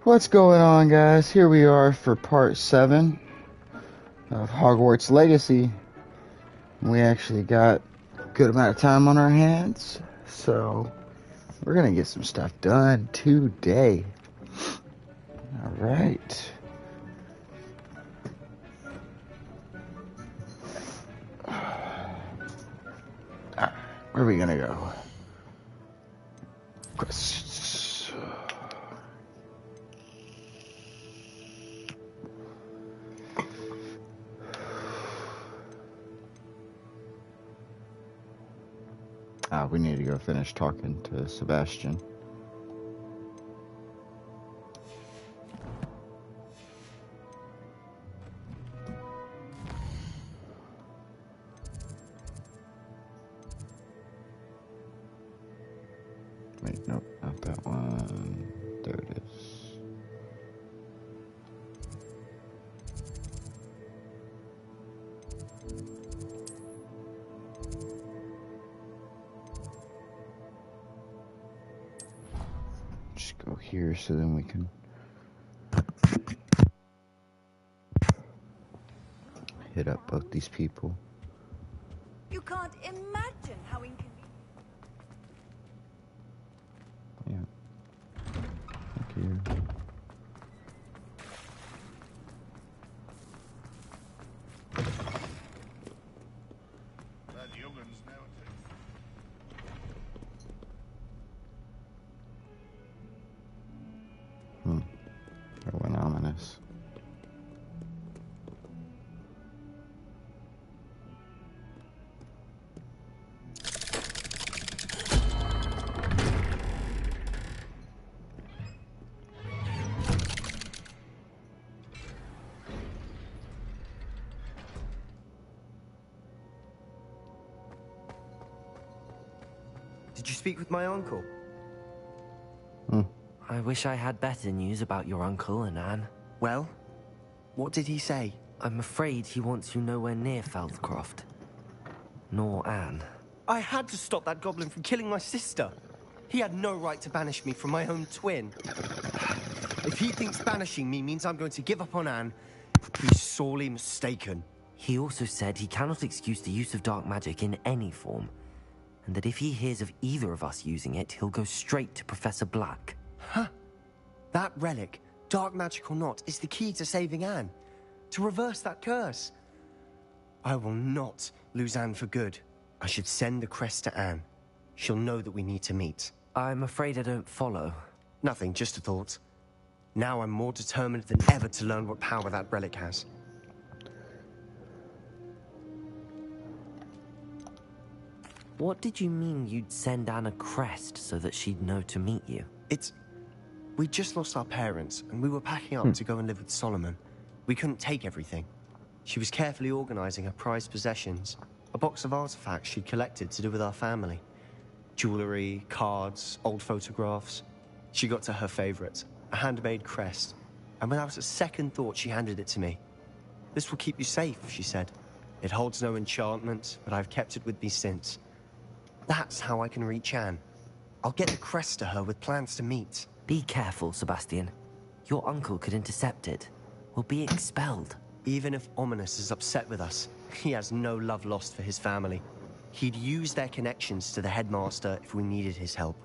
What's going on, guys? Here we are for part 7 of Hogwarts Legacy. We actually got a good amount of time on our hands, so we're gonna get some stuff done today. Alright. Where are we gonna go? Quests. We need to go finish talking to Sebastian. Wait, nope, not that one. There it is. Just go here so then we can hit up both these people. You can't imagine how inconvenient. Yeah. Thank you. That went ominous. Did you speak with my uncle? I wish I had better news about your uncle and Anne. Well, what did he say? I'm afraid he wants you nowhere near Feldcroft. Nor Anne. I had to stop that goblin from killing my sister. He had no right to banish me from my own twin. If he thinks banishing me means I'm going to give up on Anne, he's sorely mistaken. He also said he cannot excuse the use of dark magic in any form, and that if he hears of either of us using it, he'll go straight to Professor Black. Huh. That relic, dark magic or not, is the key to saving Anne. To reverse that curse. I will not lose Anne for good. I should send the crest to Anne. She'll know that we need to meet. I'm afraid I don't follow. Nothing, just a thought. Now I'm more determined than ever to learn what power that relic has. What did you mean you'd send Anne a crest so that she'd know to meet you? We just lost our parents, and we were packing up to go and live with Solomon. We couldn't take everything. She was carefully organizing her prized possessions, a box of artifacts she'd collected to do with our family. Jewelry, cards, old photographs. She got to her favorite, a handmade crest, and without a second thought, she handed it to me. This will keep you safe, she said. It holds no enchantment, but I've kept it with me since. That's how I can reach Anne. I'll get the crest to her with plans to meet. Be careful, Sebastian. Your uncle could intercept it. We'll be expelled. Even if Ominous is upset with us, he has no love lost for his family. He'd use their connections to the headmaster if we needed his help.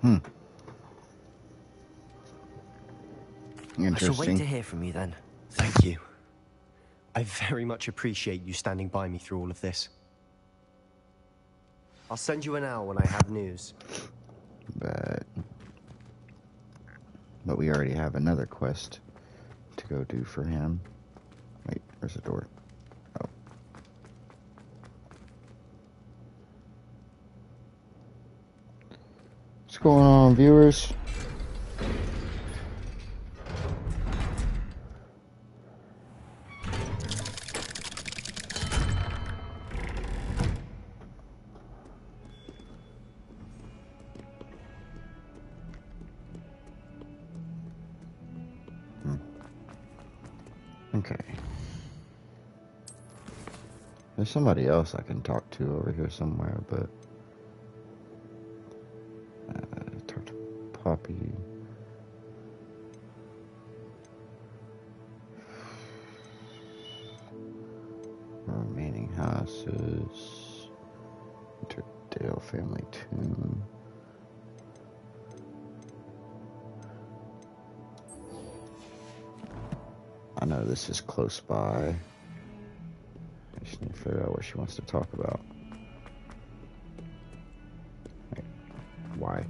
I shall wait to hear from you then. Thank you. I very much appreciate you standing by me through all of this. I'll send you an hour when I have news. But we already have another quest to go do for him. Wait, where's the door? Oh. What's going on, viewers? Okay. There's somebody else I can talk to over here somewhere, but talk to Poppy. Dale family tomb. I know this is close by. I just need to figure out what she wants to talk about. Wait, why?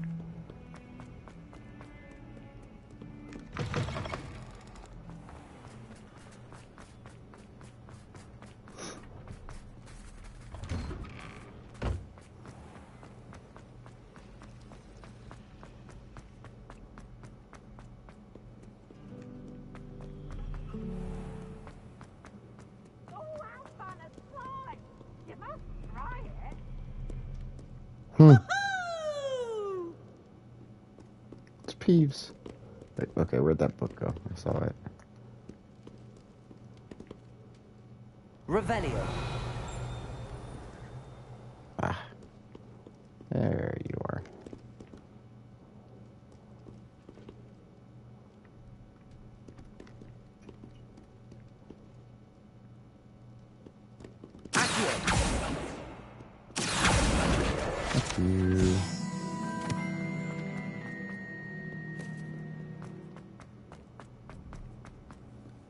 It's Peeves. Wait, okay, where'd that book go? I saw it. Revelio. Ah. There you are. Thank you.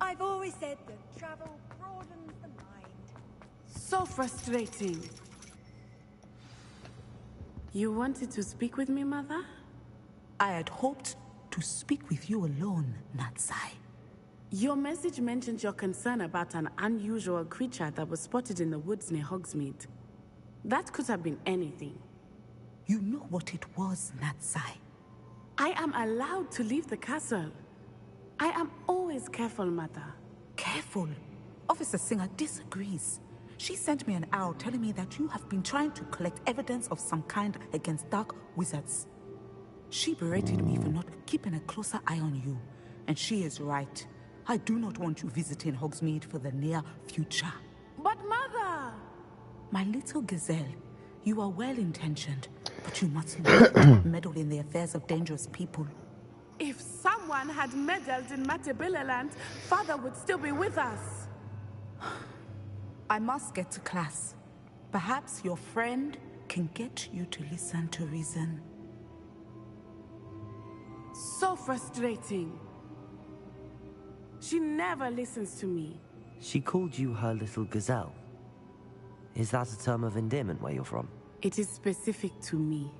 I've always said that travel broadens the mind. So frustrating. You wanted to speak with me, Mother? I had hoped to speak with you alone, Natsai. Your message mentioned your concern about an unusual creature that was spotted in the woods near Hogsmeade. That could have been anything. You know what it was, Natsai. I am allowed to leave the castle. I am always careful, Mother. Careful. Officer Singer disagrees. She sent me an owl telling me that you have been trying to collect evidence of some kind against dark wizards. She berated me for not keeping a closer eye on you. And she is right. I do not want you visiting Hogsmeade for the near future. But Mother! My little gazelle, you are well-intentioned, but you must not meddle in the affairs of dangerous people. If someone had meddled in Matabeleland, Father would still be with us. I must get to class. Perhaps your friend can get you to listen to reason. So frustrating. She never listens to me. She called you her little gazelle. Is that a term of endearment where you're from? It is specific to me.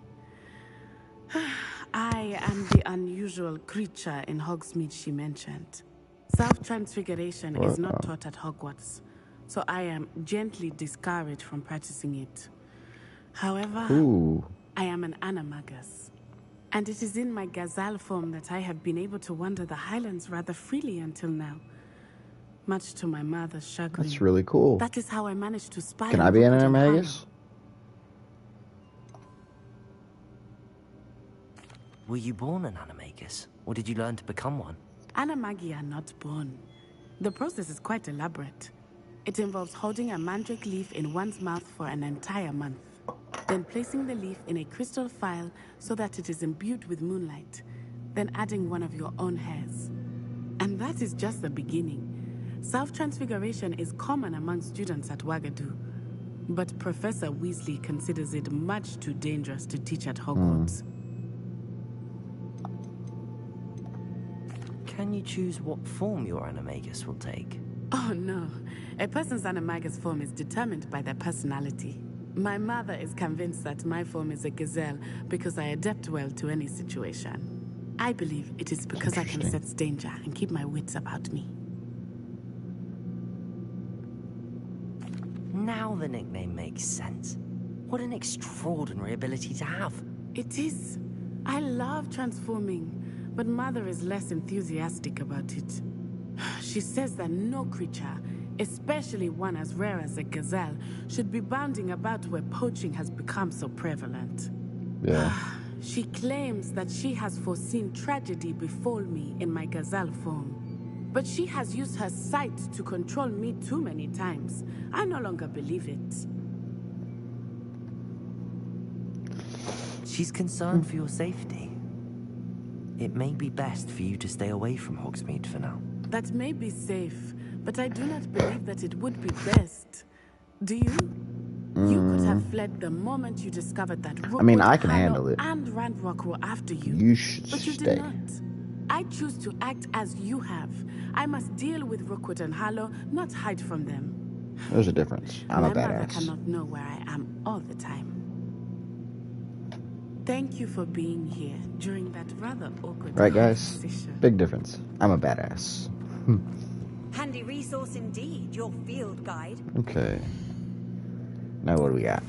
I am the unusual creature in Hogsmeade she mentioned. Self-transfiguration is not taught at Hogwarts, so I am gently discouraged from practicing it. However, I am an animagus, and it is in my gazelle form that I have been able to wander the Highlands rather freely until now. Much to my mother's chagrin. That's really cool. That is how I managed to spy Can on I be an Rupert and animagus? Hannah. Were you born an animagus, or did you learn to become one? Animagi are not born. The process is quite elaborate. It involves holding a mandrake leaf in one's mouth for an entire month, then placing the leaf in a crystal phial so that it is imbued with moonlight, then adding one of your own hairs. And that is just the beginning. Self-transfiguration is common among students at Wagadu, but Professor Weasley considers it much too dangerous to teach at Hogwarts. Can you choose what form your animagus will take? Oh no, a person's animagus form is determined by their personality. My mother is convinced that my form is a gazelle because I adapt well to any situation. I believe it is because I can sense danger and keep my wits about me. Now the nickname makes sense. What an extraordinary ability to have. It is. I love transforming, but Mother is less enthusiastic about it. She says that no creature, especially one as rare as a gazelle, should be bounding about where poaching has become so prevalent. Yeah. She claims that she has foreseen tragedy befall me in my gazelle form. But she has used her sight to control me too many times. I no longer believe it. She's concerned for your safety. It may be best for you to stay away from Hogsmeade for now. That may be safe, but I do not believe that it would be best. Do you? You could have fled the moment you discovered that Rookwood, I mean, I can Harlow, handle it. and Randrock were after you. You should But you stay. did not. I choose to act as you have. I must deal with Rookwood and Harlow, not hide from them. There's a difference. I'm My a mother badass. cannot know where I am all the time. Thank you for being here during that rather awkward Right, guys? conversation. Big difference. I'm a badass. Handy resource indeed, your field guide. Okay. Now what do we got?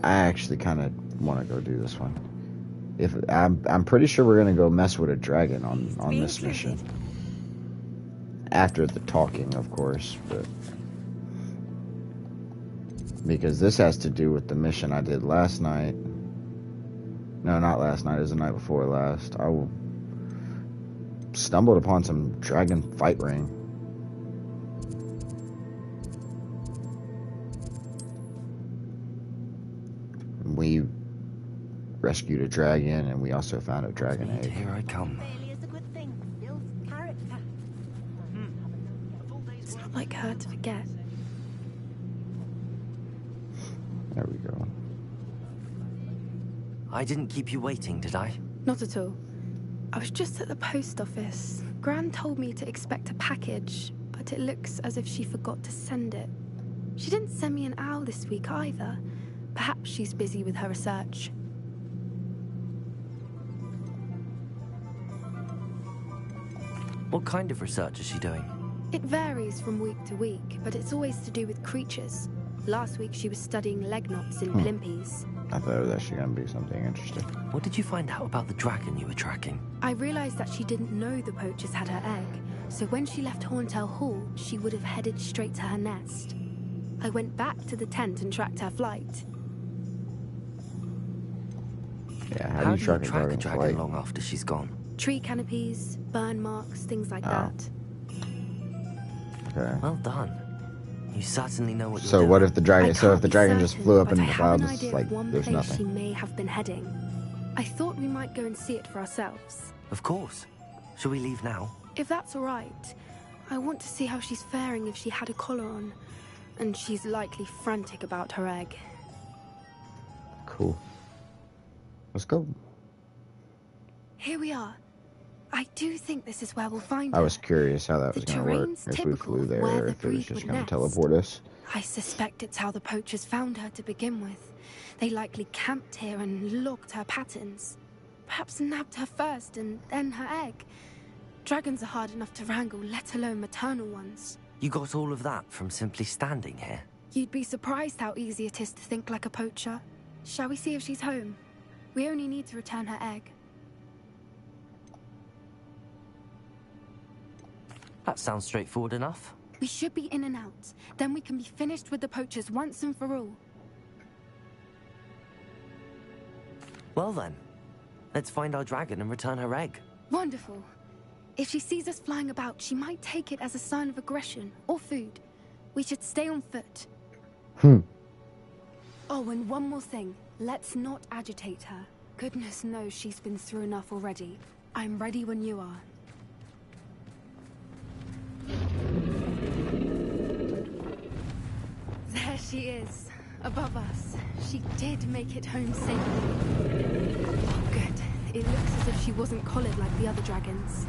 I actually kind of want to go do this one. If I'm pretty sure we're gonna go mess with a dragon on this mission. After the talking, of course, but because this has to do with the mission I did last night. No, not last night. It was the night before last. I stumbled upon some dragon fight ring. We rescued a dragon, and we also found a dragon egg. Here I come. Failure is a good thing. Builds character. It's not like her to forget. There we go. I didn't keep you waiting, did I? Not at all. I was just at the post office. Gran told me to expect a package, but it looks as if she forgot to send it. She didn't send me an owl this week either. Perhaps she's busy with her research. What kind of research is she doing? It varies from week to week, but it's always to do with creatures. Last week she was studying leg knots in plimpies. I thought it was actually going to be something interesting. What did you find out about the dragon you were tracking? I realized that she didn't know the poachers had her egg, so when she left Horntail Hall, she would have headed straight to her nest. I went back to the tent and tracked her flight. Yeah, How how do do you you track a track a dragon dragon flight? long after she's gone? Tree canopies, burn marks, things like that. Okay. Well done. You certainly know what you're So doing. what if the dragon? I So if can't the be dragon just certain, flew up but into I the have an clouds, idea like of one there's place she nothing. may have been heading. I thought we might go and see it for ourselves. Of course. Shall we leave now? If that's all right, I want to see how she's faring if she had a collar on. And she's likely frantic about her egg. Cool. Let's go. Here we are. I do think this is where we'll find I her. was curious how that The was going to work. terrain's If we typical flew of there, where or the if it was breed just would going to nest. teleport us. I suspect it's how the poachers found her to begin with. They likely camped here and logged her patterns. Perhaps nabbed her first and then her egg. Dragons are hard enough to wrangle, let alone maternal ones. You got all of that from simply standing here? You'd be surprised how easy it is to think like a poacher. Shall we see if she's home? We only need to return her egg. That sounds straightforward enough. We should be in and out. Then we can be finished with the poachers once and for all. Well then, let's find our dragon and return her egg. Wonderful. If she sees us flying about, she might take it as a sign of aggression or food. We should stay on foot. Oh, and one more thing. Let's not agitate her. Goodness knows she's been through enough already. I'm ready when you are. There she is, above us. She did make it home safely. Oh, good. It looks as if she wasn't collared like the other dragons.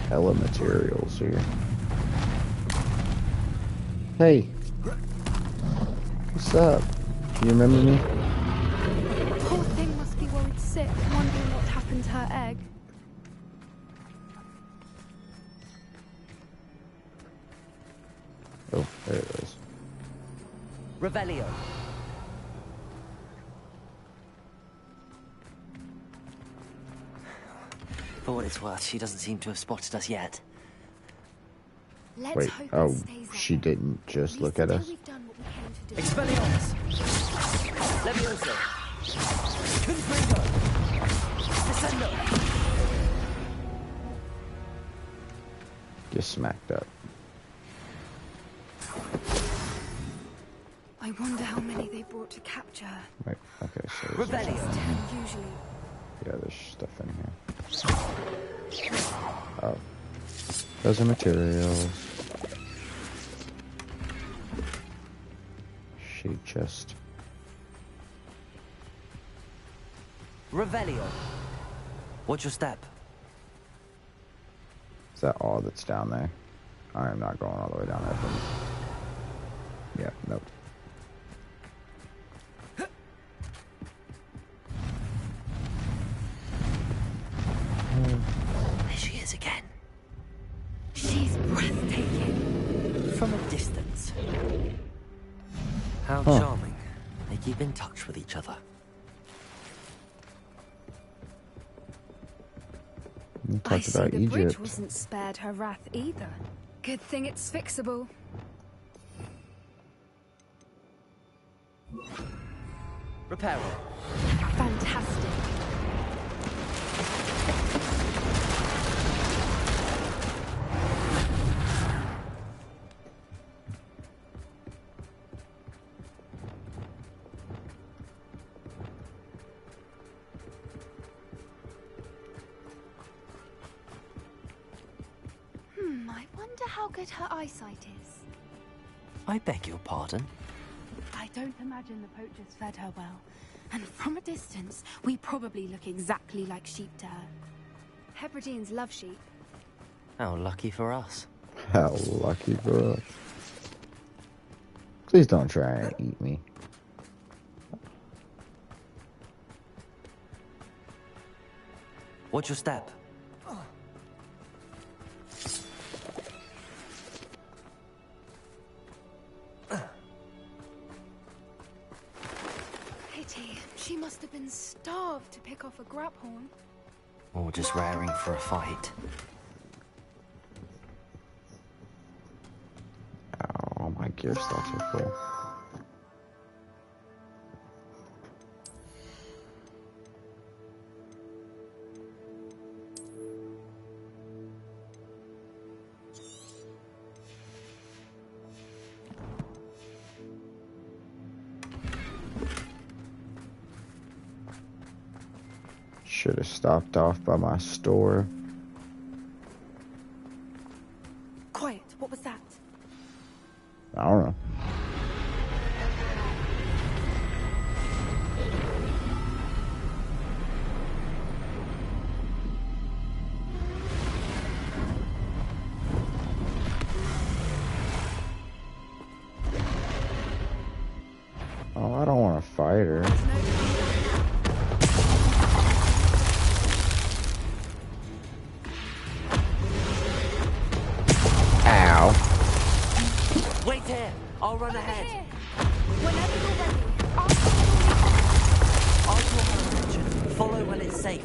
Hella materials here. Hey. What's up? You remember me? Poor thing must be worried sick, wondering what happened to her egg. Oh, there it is. Revelio. For what it's worth, she doesn't seem to have spotted us yet. Let's Wait, hope oh, it stays that she way. didn't just look at Still us? we've done what we came to do. Expelliarmus! Levioso. Confringo. Descendo. Get smacked up. I wonder how many they brought to capture. Wait, okay, so Rebellion. 10 usually. yeah, there's stuff in here. Oh. Those are materials. Sheet chest. Revelio. Watch your step. Is that all that's down there? I am not going all the way down there. Yeah, nope. There she is again. She's breathtaking. From a distance. How Huh. charming. They keep in touch with each other. We I talked see about the bridge Egypt. wasn't spared her wrath either. Good thing it's fixable. Repair. Fantastic. I wonder how good her eyesight is. I beg your pardon. I don't imagine the poachers fed her well. And from a distance, we probably look exactly like sheep to her. Hebrideans love sheep. How lucky for us. How lucky for us. Please don't try and eat me. Watch your step. Pity. She must have been starved to pick off a grabhorn. Or just raring for a fight. Oh, my gear stocks are full. Should have stopped off by my store. Quiet. What was that? I don't know. Oh, I don't want to fight her. Ow. Wait here. I'll run ahead. Here. Whenever you're ready, I'll draw her attention. Follow when it's safe.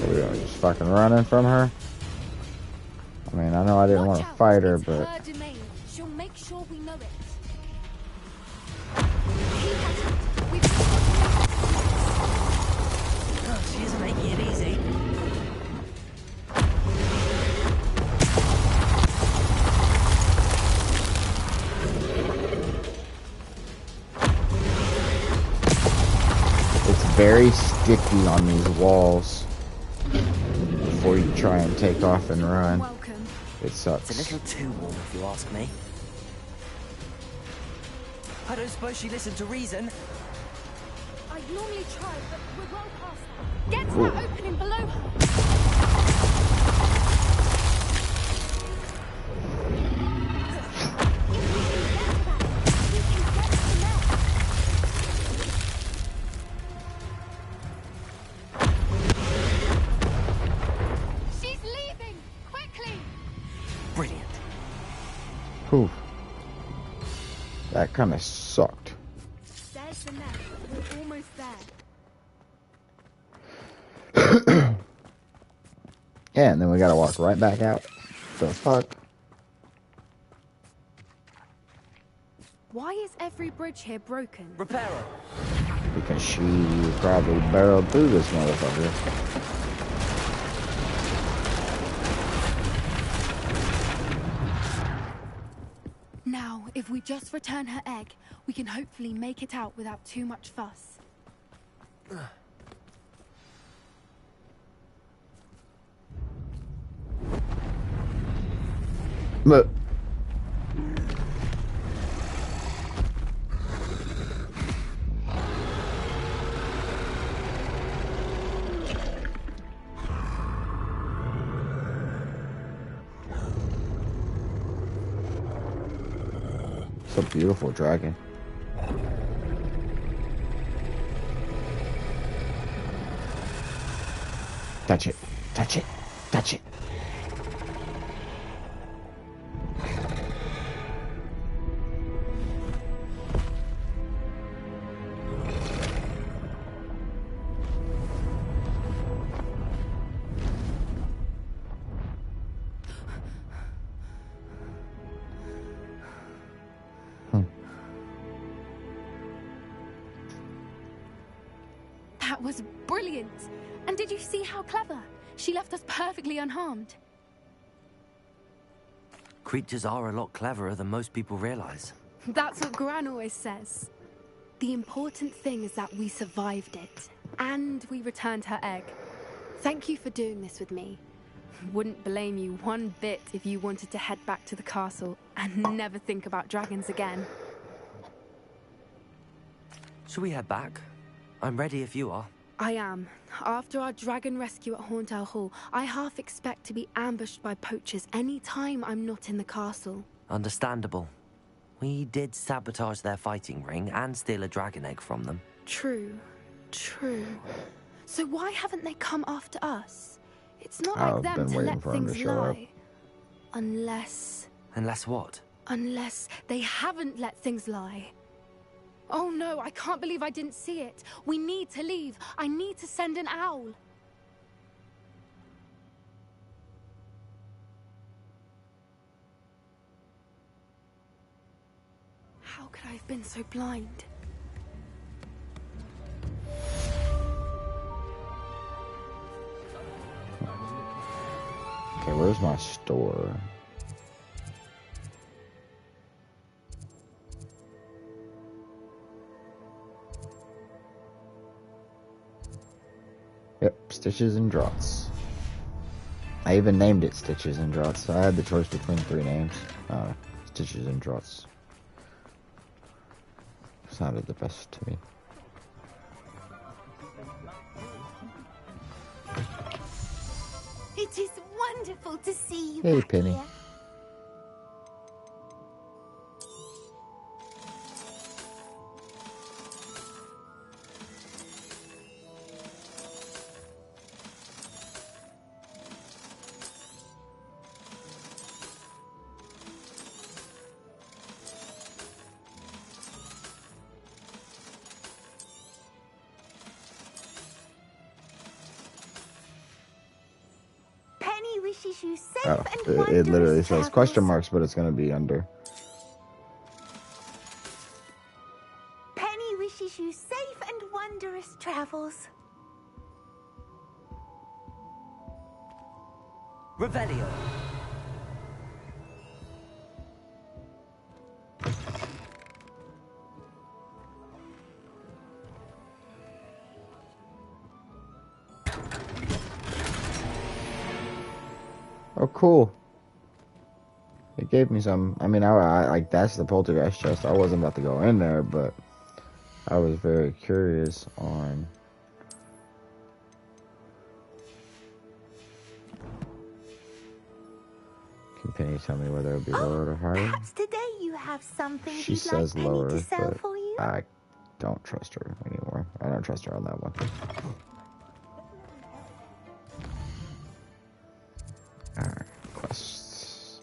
We are just fucking running from her. I mean, I know I didn't want to fight her, but her domain. She'll make sure we know it. Keep at it. We've just got She isn't making it easy. it's very sticky on these walls. Before you try and take off and run, welcome. it It's sucks. a little too warm, if you ask me. I don't suppose she listened to reason. I normally try, but we're well past that. Get to Ooh. that opening below her. If we can get to that, we can get to there. She's leaving! Quickly! Brilliant. Poof. That kind of sucked. There's the nest. We're almost there. Yeah, and then we gotta walk right back out. The fuck? Why is every bridge here broken? Repair her. Because she probably barreled through this motherfucker. Now, if we just return her egg, we can hopefully make it out without too much fuss. But it's a beautiful dragon. Touch it. Touch it. Touch it. That was brilliant! And did you see how clever? She left us perfectly unharmed. Creatures are a lot cleverer than most people realize. That's what Gran always says. The important thing is that we survived it. And we returned her egg. Thank you for doing this with me. Wouldn't blame you one bit if you wanted to head back to the castle and never think about dragons again. Should we head back? I'm ready if you are. I am. After our dragon rescue at Hauntow Hall, I half expect to be ambushed by poachers any time I'm not in the castle. Understandable. We did sabotage their fighting ring and steal a dragon egg from them. True. True. So why haven't they come after us? It's not I've like them been to waiting let for 'em to things show up. lie. Unless... Unless what? Unless they haven't let things lie. Oh no, I can't believe I didn't see it. We need to leave. I need to send an owl. How could I have been so blind? Okay, where's my store? Yep, Stitches and Draughts. I even named it Stitches and Draughts. So I had the choice between 3 names. Stitches and Draughts. Sounded the best to me. It is wonderful to see you Hey, back Penny. here. Penny wishes you safe Oh, and it wondrous literally says travels. question marks, but it's gonna be under. Penny wishes you safe and wondrous travels. Revelio. Oh, cool. It gave me some. I mean, I like that's the poltergeist chest. I wasn't about to go in there, but I was very curious on. Can Penny tell me whether it would be lower or higher? Perhaps today you have something She you'd says like Penny lower, to sell but for you. I don't trust her anymore. I don't trust her on that one. Alright, quests.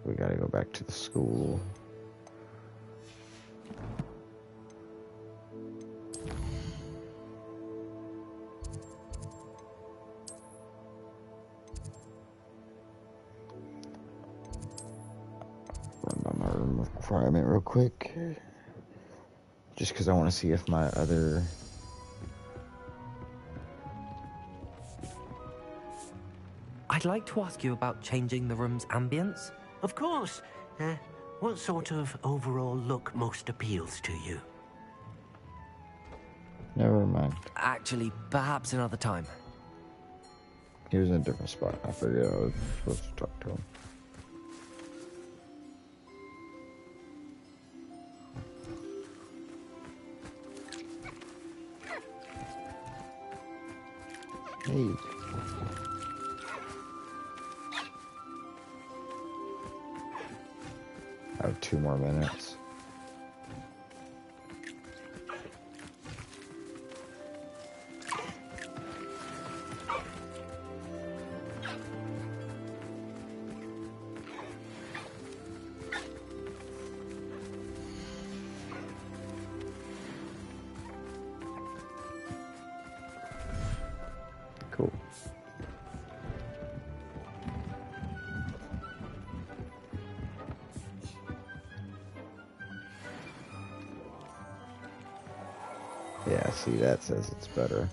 We gotta go back to the school. Run by my room requirement real quick. Just because I want to see if my other... I'd like to ask you about changing the room's ambience. Of course. What sort of overall look most appeals to you? Never mind. Actually, perhaps another time. He was in a different spot. I figured I was supposed to talk to him. Hey. I have 2 more minutes. Cool. Yeah, see, that says it's better.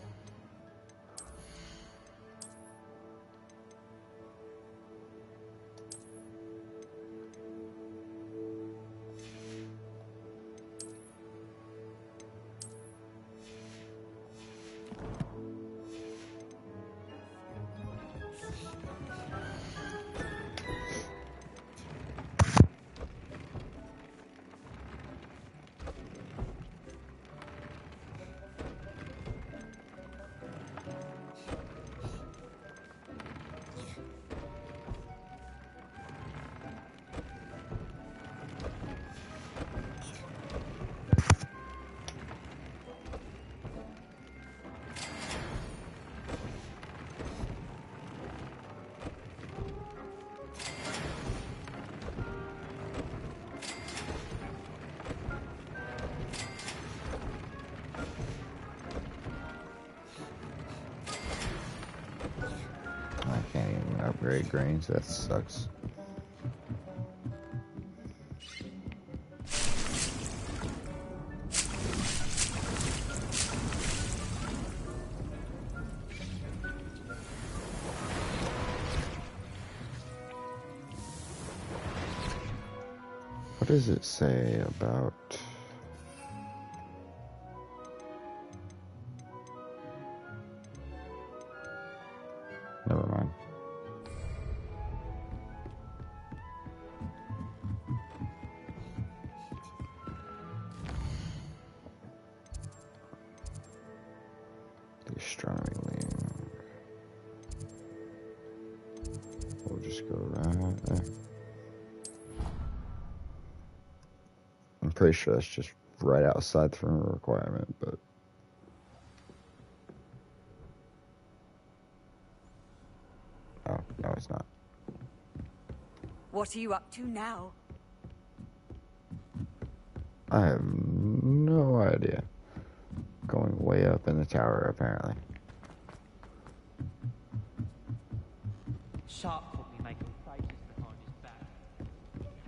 I can't even upgrade grains, that sucks. What does it say about... Never mind. The astronomy wing. We'll just go right there. I'm pretty sure that's just right outside the room requirement, but... Oh, no, it's not. What are you up to now? I have no idea. Going way up in the tower, apparently. Sharp put me making faces behind his back.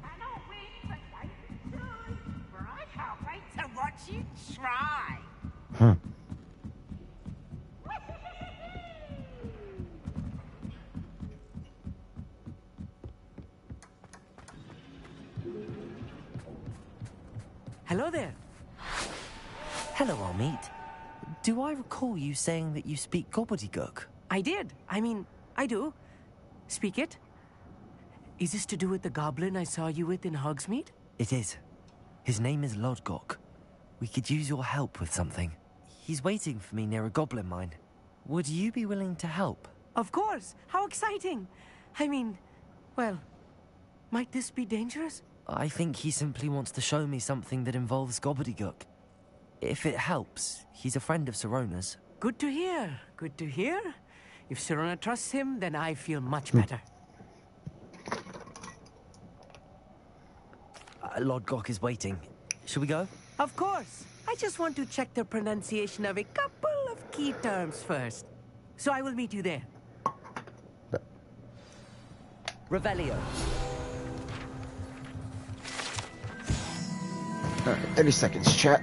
Cannot wait for Titan soon, for I can't wait to watch you try. Huh. Hello there. Hello, Almeet. Do I recall you saying that you speak gobbledygook? I did. I mean, I do. Speak it. Is this to do with the goblin I saw you with in Hogsmeade? It is. His name is Lodgok. We could use your help with something. He's waiting for me near a goblin mine. Would you be willing to help? Of course. How exciting. I mean, well, might this be dangerous? I think he simply wants to show me something that involves gobbledygook. If it helps, he's a friend of Sirona's. Good to hear. Good to hear. If Sirona trusts him, then I feel much better. Lodgok is waiting. Shall we go? Of course. I just want to check the pronunciation of a couple of key terms first. So I will meet you there. Revelio. Alright, 30 seconds, chat.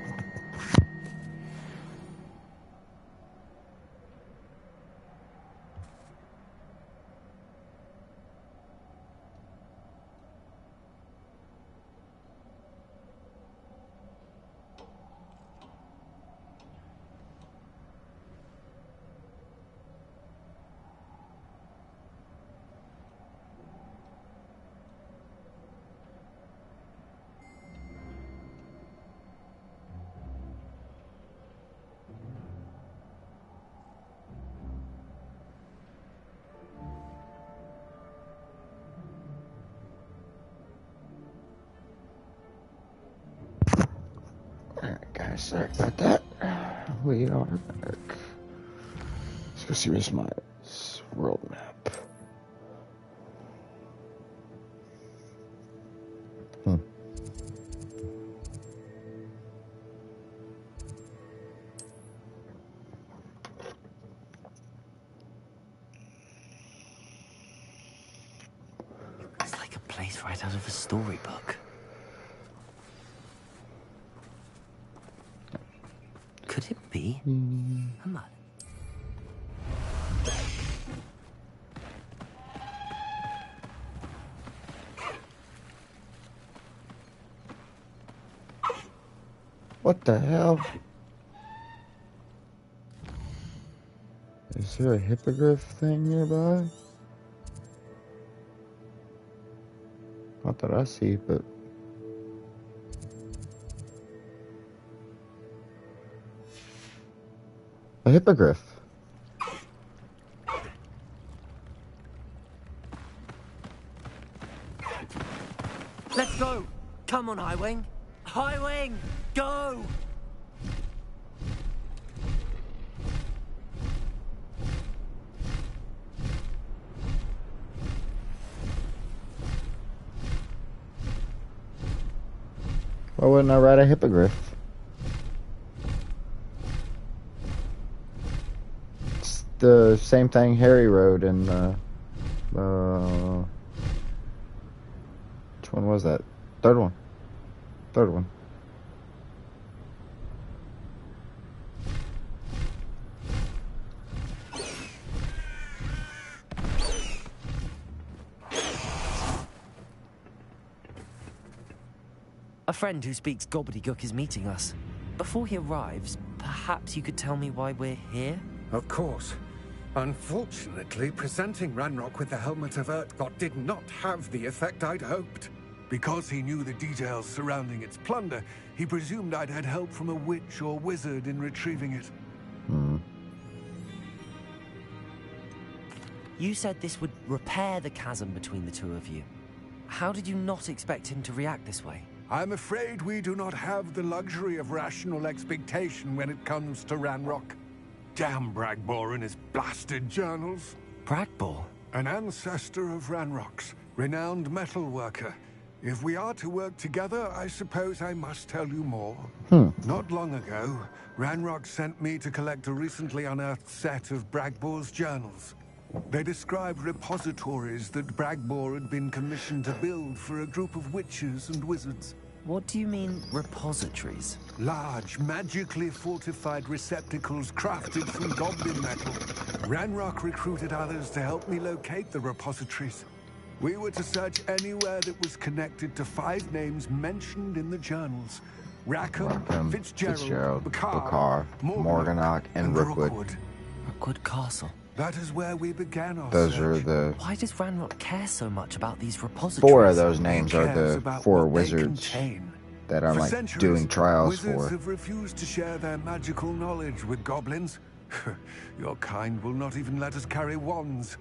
Alright guys, sorry about that. We are back. Let's go see where's my world map. It's like a place right out of a storybook. Could it be a mud? What the hell? Is there a hippogriff thing nearby? Not that I see, but... a hippogriff. Let's go. Come on, Highwing. Highwing, go! Why wouldn't I ride a hippogriff? It's the same thing Harry rode in which one was that? Third one. Third one. A friend who speaks gobbledygook is meeting us. Before he arrives, perhaps you could tell me why we're here? Of course. Unfortunately, presenting Ranrock with the Helmet of Urtkot did not have the effect I'd hoped. Because he knew the details surrounding its plunder, he presumed I'd had help from a witch or wizard in retrieving it. You said this would repair the chasm between the two of you. How did you not expect him to react this way? I'm afraid we do not have the luxury of rational expectation when it comes to Ranrock. Damn Bragbor and his blasted journals. Bragbor? An ancestor of Ranrock's, renowned metal worker. If we are to work together, I suppose I must tell you more. Not long ago, Ranrock sent me to collect a recently unearthed set of Bragbor's journals. They described repositories that Bragbor had been commissioned to build for a group of witches and wizards. What do you mean, repositories? Large, magically fortified receptacles crafted from goblin metal. Ranrock recruited others to help me locate the repositories. We were to search anywhere that was connected to 5 names mentioned in the journals. Rackham, Fitzgerald, Bakar, Morganach, and Rookwood. Rookwood Castle. That is where we began our Those search. are the... Why does Ranrock care so much about these repositories? 4 of those names are the About 4 what they wizards contain. that I'm For like centuries, doing trials wizards for. have refused to share their magical knowledge with goblins. Your kind will not even let us carry wands.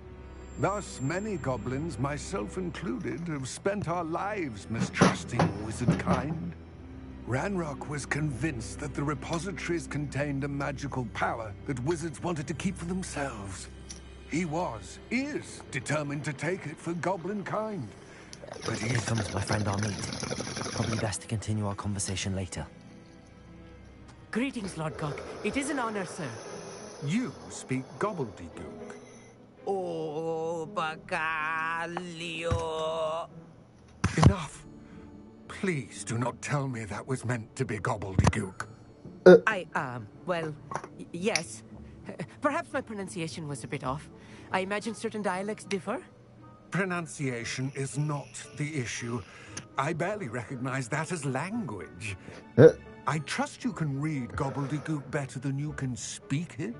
Thus, many goblins, myself included, have spent our lives mistrusting wizard kind. Ranrock was convinced that the repositories contained a magical power that wizards wanted to keep for themselves. He is determined to take it for goblin kind. But Here comes my friend Amit. Probably best to continue our conversation later. Greetings, Lodgok. It is an honor, sir. you speak gobbledygook. Oh, Bacalio. Enough. Please do not tell me that was meant to be gobbledygook. Well, yes. Perhaps my pronunciation was a bit off. I imagine certain dialects differ. Pronunciation is not the issue. I barely recognize that as language. I trust you can read gobbledygook better than you can speak it.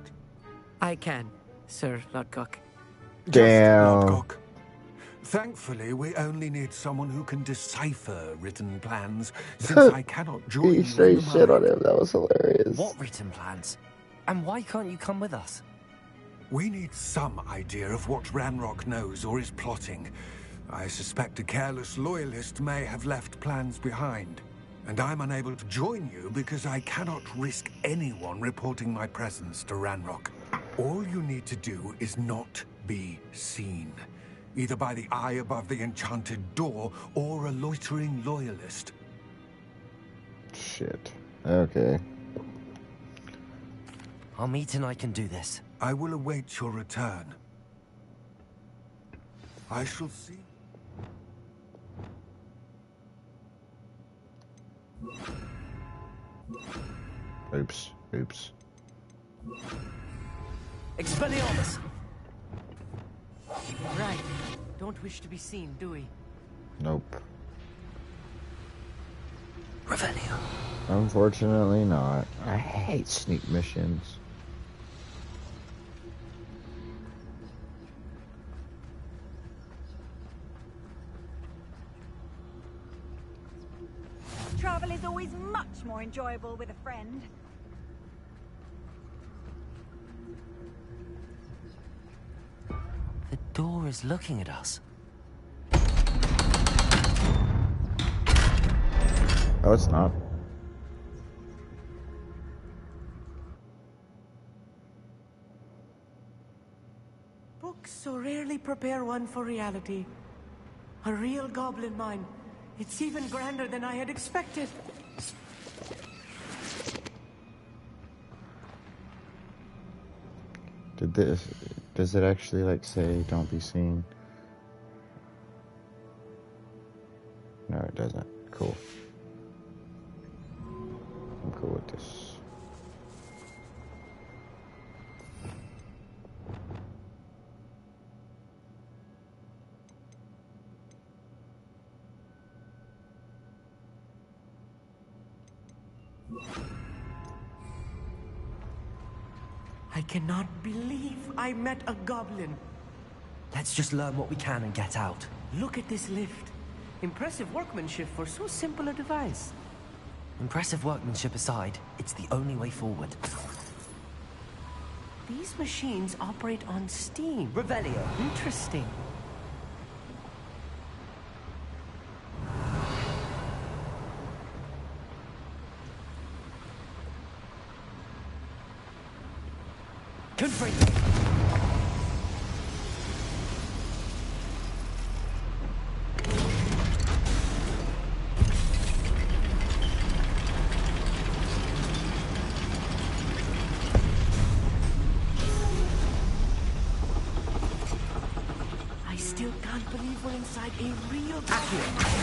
I can, Sir Lodgok. Damn. Lodgok. Thankfully, we only need someone who can decipher written plans, since I cannot join you He in straight the shit on mind. him. That was hilarious. What written plans? And why can't you come with us? We need some idea of what Ranrock knows or is plotting. I suspect a careless loyalist may have left plans behind. And I'm unable to join you because I cannot risk anyone reporting my presence to Ranrock. All you need to do is not be seen. Either by the eye above the enchanted door or a loitering loyalist. Shit. Okay. Amit and I can do this. I will await your return. I shall see. Oops. Oops. Expelliarmus! Right. Don't wish to be seen, do we? Nope. Revelio. Unfortunately not. I hate sneak missions. Travel is always much more enjoyable with a friend. The door is looking at us. Oh, it's not. Books so rarely prepare one for reality. A real goblin mine. It's even grander than I had expected. Does it actually, like, say don't be seen? No, it doesn't. Cool. I'm cool with this. I cannot believe I met a goblin. Let's just learn what we can and get out. Look at this lift. Impressive workmanship for so simple a device. Impressive workmanship aside, it's the only way forward. These machines operate on steam. Revelio. Interesting. Confront. I still can't believe we're inside a real goblin.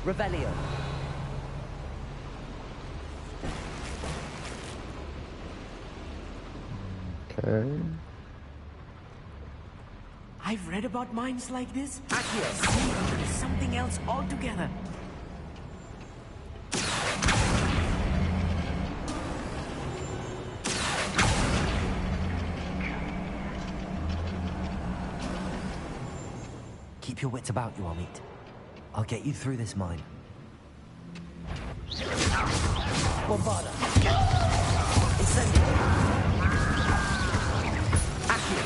Revelio. Okay. I've read about mines like this. Accio. It's something else altogether. Keep your wits about you, Amit. I'll get you through this mine. Bombarda. Incendio. Accio.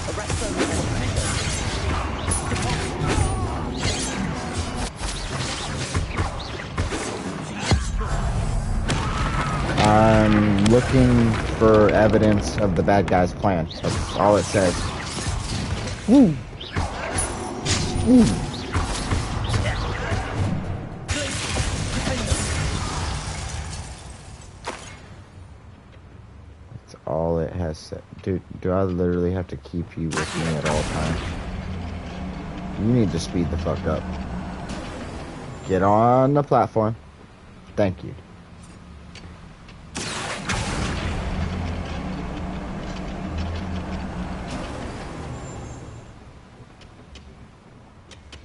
Arresto. looking for evidence of the bad guy's plan. That's all it says. Woo! Woo! That's all it has said. Dude, do I literally have to keep you with me at all times? You need to speed the fuck up. Get on the platform. Thank you.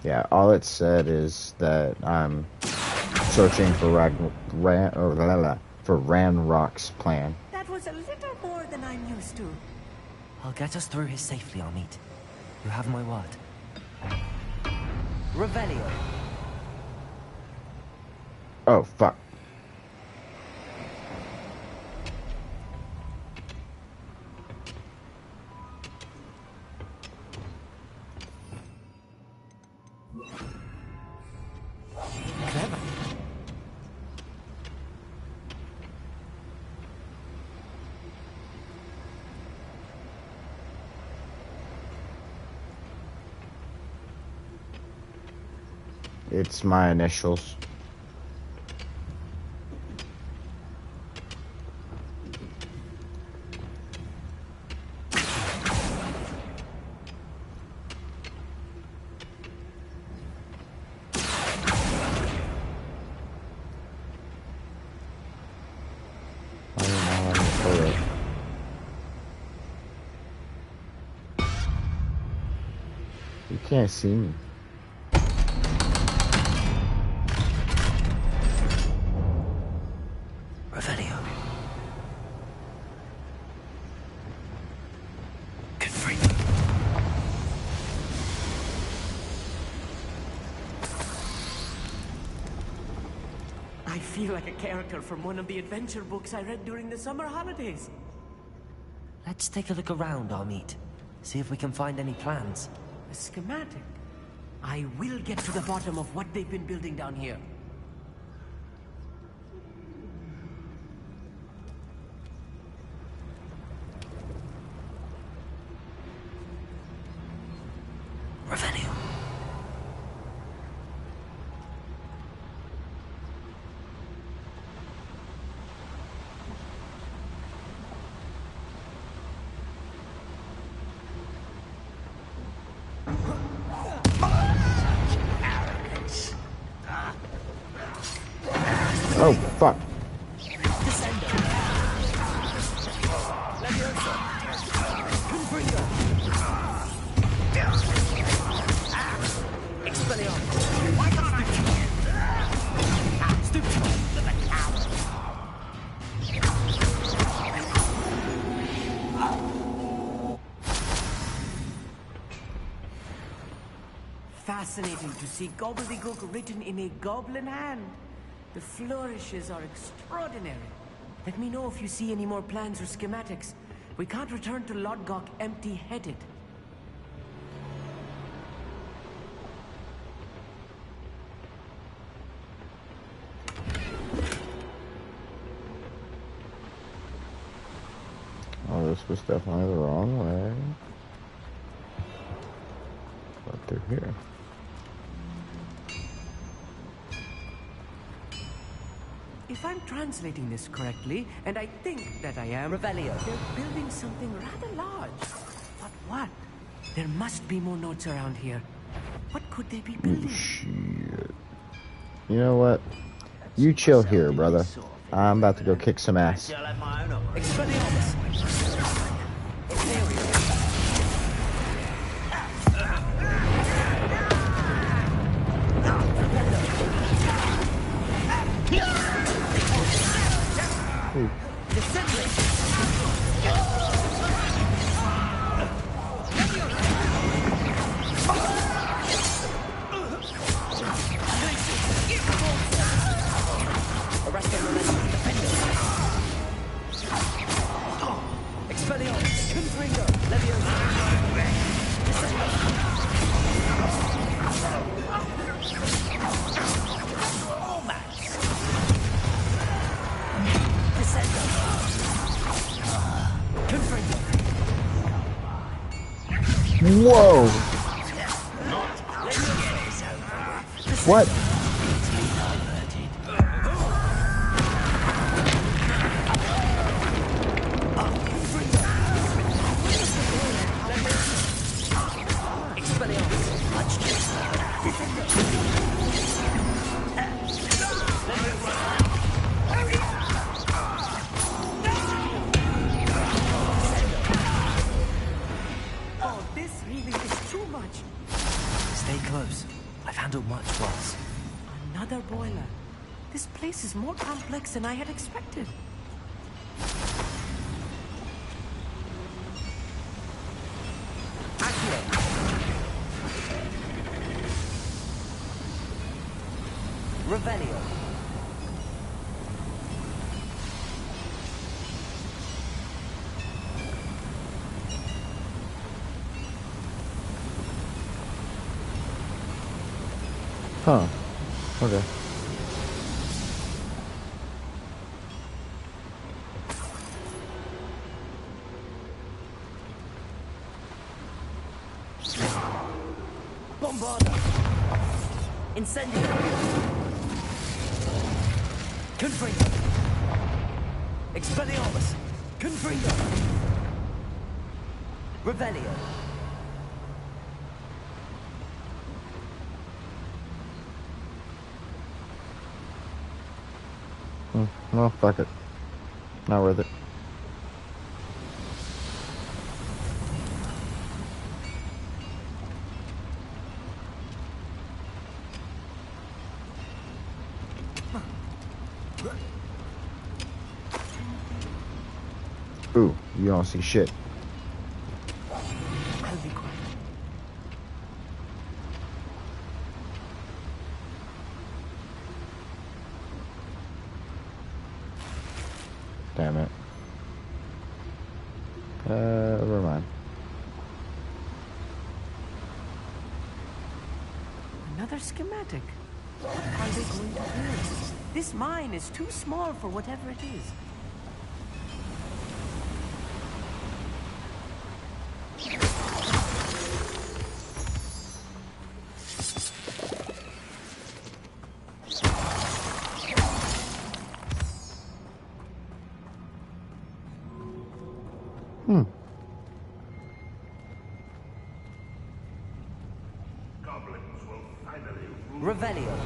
Yeah, all it said is that I'm searching for Ranrock's plan. That was a little more than I'm used to. I'll get us through here safely, Amit. You have my word. Revelio. Oh, fuck. It's my initials. You can't see me. Revelio. Get free. I feel like a character from one of the adventure books I read during the summer holidays. Let's take a look around, Amit. See if we can find any plans. A schematic. I will get to the bottom of what they've been building down here. Revelio. Oh, fuck. Fascinating to see gobbledygook written in a goblin hand. The flourishes are extraordinary. Let me know if you see any more plans or schematics. We can't return to Lodgok empty-headed. Oh, this was definitely the wrong way. But through here. If I'm translating this correctly, and I think that I am, Revelio. They're building something rather large. But what? There must be more notes around here. What could they be building? Shit. You know what? You chill here, brother. I'm about to go kick some ass. Expelliarmus. Whoa! What? Oh, this really is too much. Stay close. I've handled much worse. Another boiler. This place is more complex than I had expected. Revelio. Huh. Okay. Bombarda. Incendio. Confringo. Expelliarmus. Confringo. Revelio. Well, fuck it. Not worth it. Ooh, you don't see shit. I'll be quiet. Damn it. Never mind. Another schematic. What are they going to build? This mine is too small for whatever it is. Revelio.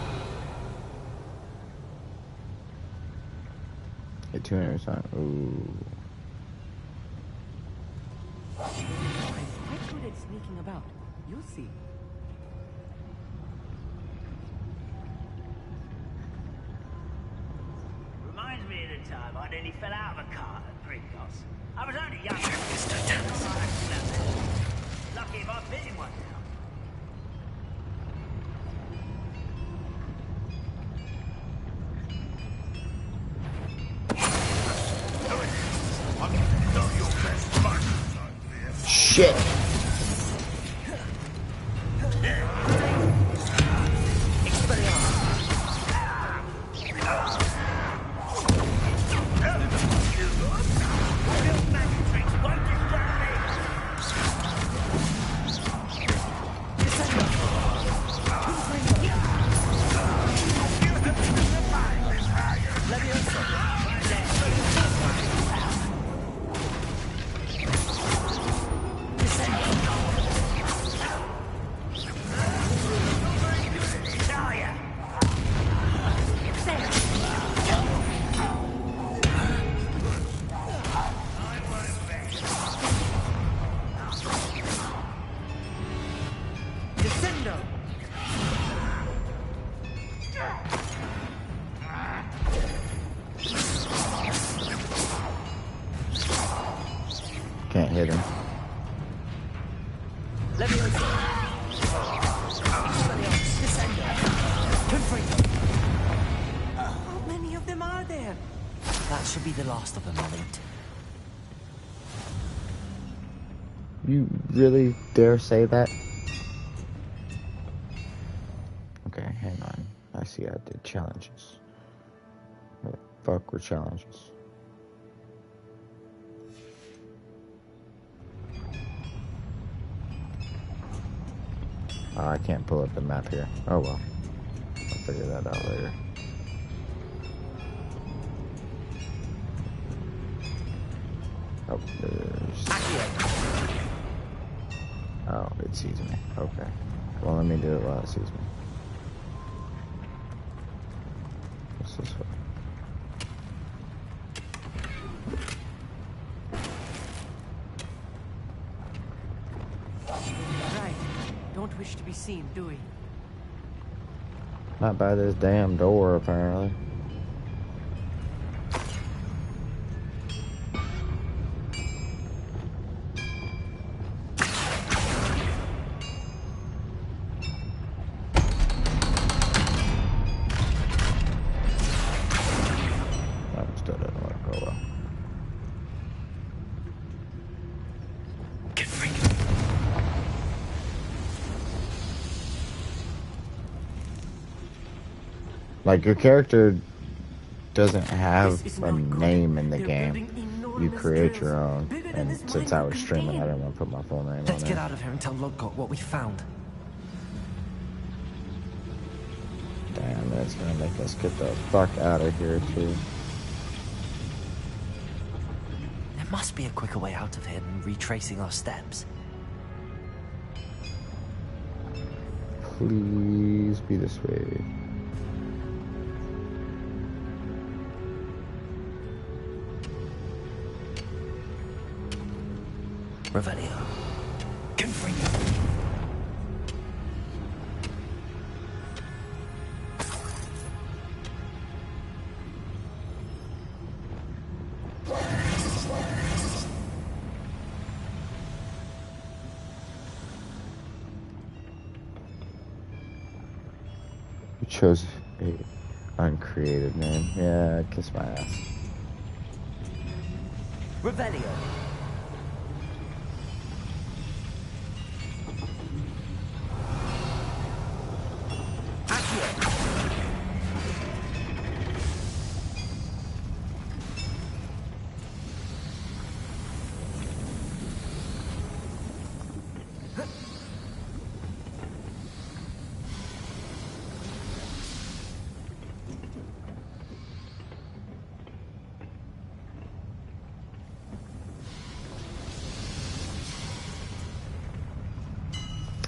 Hit 200 times. Ooh. I'm quite good at sneaking about. You'll see. Reminds me of the time I nearly fell out of a cart at Pringles. I was only young. Lucky if I fit in one now. Shit! Can't hit him. How many of them are there? That should be the last of them, Elite. You really dare say that? Okay, hang on. I see I did challenges. What the fuck were challenges? Oh, I can't pull up the map here. Oh well. I'll figure that out later. Oh, there's... Oh, it sees me. Okay. Well, let me do it while it sees me. What's this way? Right. Don't wish to be seen, do we? Not by this damn door, apparently. Like, your character doesn't have a name in the game. You create your own. And since I was streaming, I didn't want to put my full name on it. Let's get out of here and tell Lodgok what we found. Damn, that's gonna make us get the fuck out of here, too. There must be a quicker way out of here than retracing our steps. Please be this way. Revelio. Confringo. You chose a uncreated name. Yeah, kiss my ass. Revelio.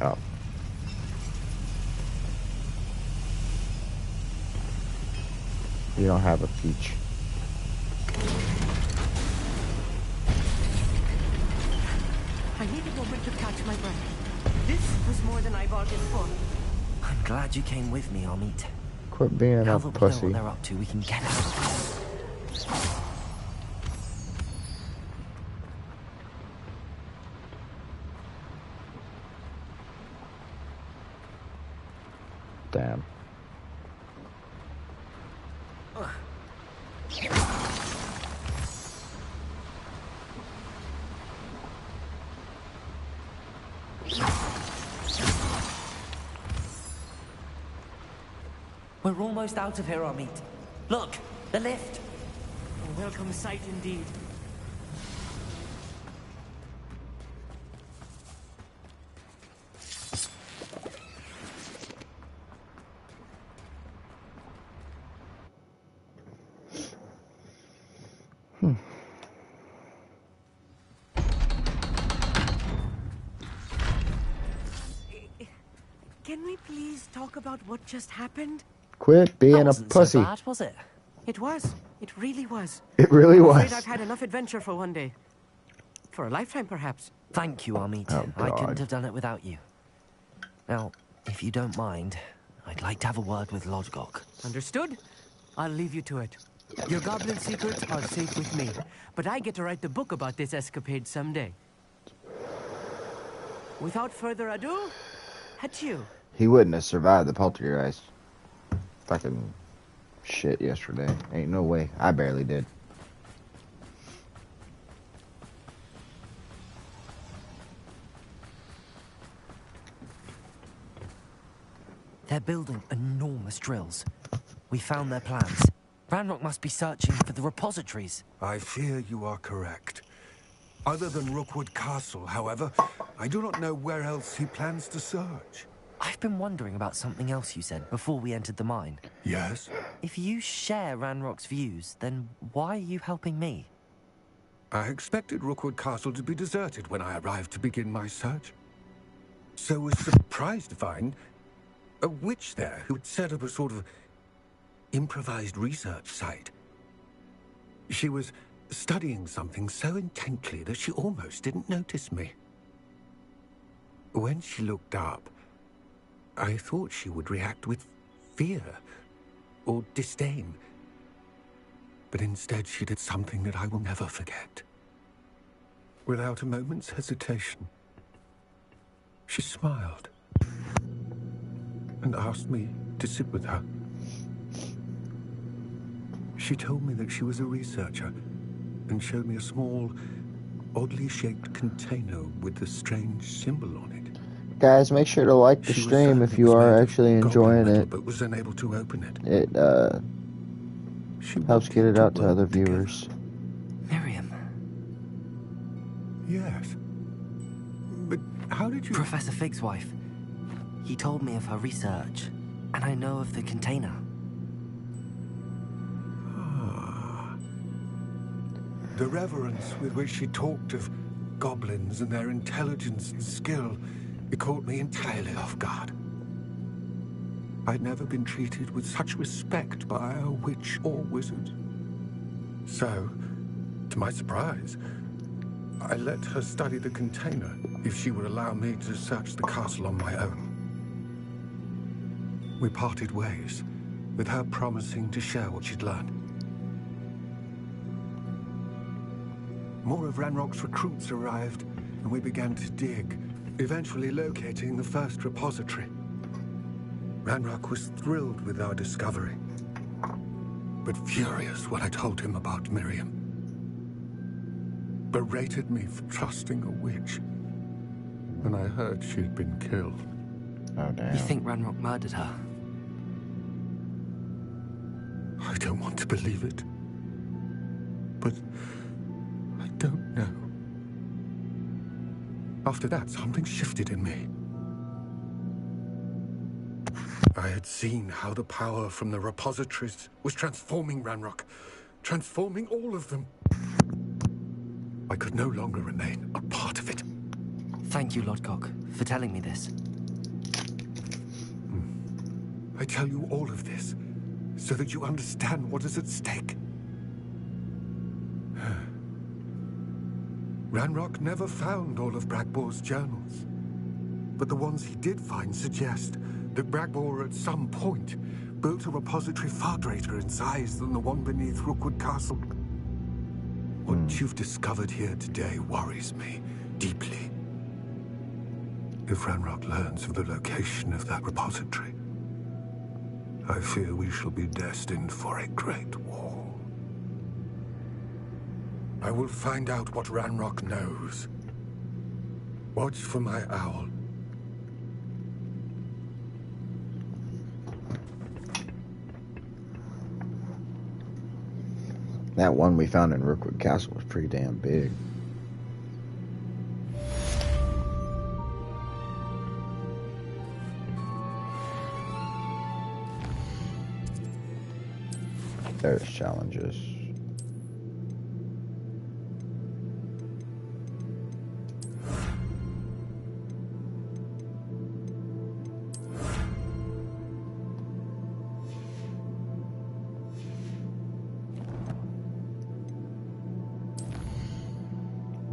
Oh. You don't have a peach. I need a moment to catch my breath. This was more than I bargained for. I'm glad you came with me, Amit. Quit being Now a that we know pussy. what they're up to, we can get out of here. Damn. We're almost out of here, Amit. Look, the lift. A welcome sight indeed. Can we please talk about what just happened? Quit being a wasn't pussy. So bad, was it? It was. It really was. It really I'm was. afraid I've had enough adventure for one day. For a lifetime, perhaps. Thank you, Amit. Oh, I God. couldn't have done it without you. Now, if you don't mind, I'd like to have a word with Lodgok. Understood? I'll leave you to it. Your goblin secrets are safe with me, but I get to write the book about this escapade someday. Without further ado, adieu. He wouldn't have survived the poltergeist. Fucking shit yesterday. Ain't no way. I barely did. They're building enormous drills. We found their plans. Ranrock must be searching for the repositories. I fear you are correct. Other than Rookwood Castle, however, I do not know where else he plans to search. I've been wondering about something else you said before we entered the mine. Yes? If you share Ranrock's views, then why are you helping me? I expected Rookwood Castle to be deserted when I arrived to begin my search. So was surprised to find a witch there who had set up a sort of improvised research site. She was studying something so intently that she almost didn't notice me. When she looked up, I thought she would react with fear or disdain. But instead she did something that I will never forget. Without a moment's hesitation, she smiled and asked me to sit with her. She told me that she was a researcher and showed me a small, oddly shaped container with a strange symbol on it. Guys, make sure to like the stream if you are actually enjoying it. But was unable to open it. It helps get it out to other viewers. Miriam. Yes. But how did you... Professor Fig's wife. He told me of her research, and I know of the container. The reverence with which she talked of goblins and their intelligence and skill, it caught me entirely off guard. I'd never been treated with such respect by a witch or wizard. So, to my surprise, I let her study the container if she would allow me to search the castle on my own. We parted ways, with her promising to share what she'd learned. More of Ranrock's recruits arrived, and we began to dig, eventually locating the first repository. Ranrock was thrilled with our discovery, but furious when I told him about Miriam. Berated me for trusting a witch when I heard she'd been killed. Oh, damn. You think Ranrock murdered her? I don't want to believe it, but I don't know. After that, something shifted in me. I had seen how the power from the repositories was transforming Ranrock, transforming all of them. I could no longer remain a part of it. Thank you, Lodcock, for telling me this. I tell you all of this so that you understand what is at stake. Ranrock never found all of Bragbor's journals, but the ones he did find suggest that Bragbor at some point built a repository far greater in size than the one beneath Rookwood Castle. What you've discovered here today worries me deeply. If Ranrock learns of the location of that repository, I fear we shall be destined for a great war. I will find out what Ranrock knows. Watch for my owl. That one we found in Rookwood Castle was pretty damn big. There's challenges.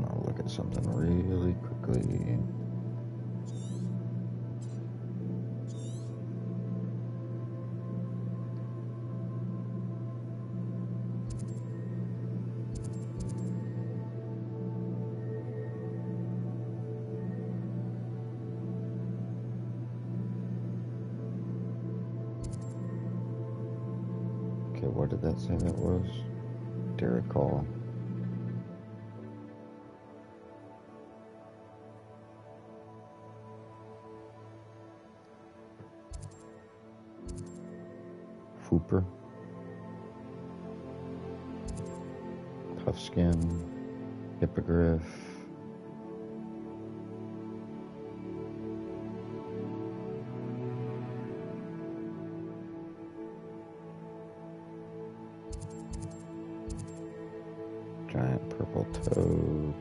I'll look at something really quickly. Okay, what did that say that was? Derek Hall. Fooper. Tough Skin. Hippogriff. toad.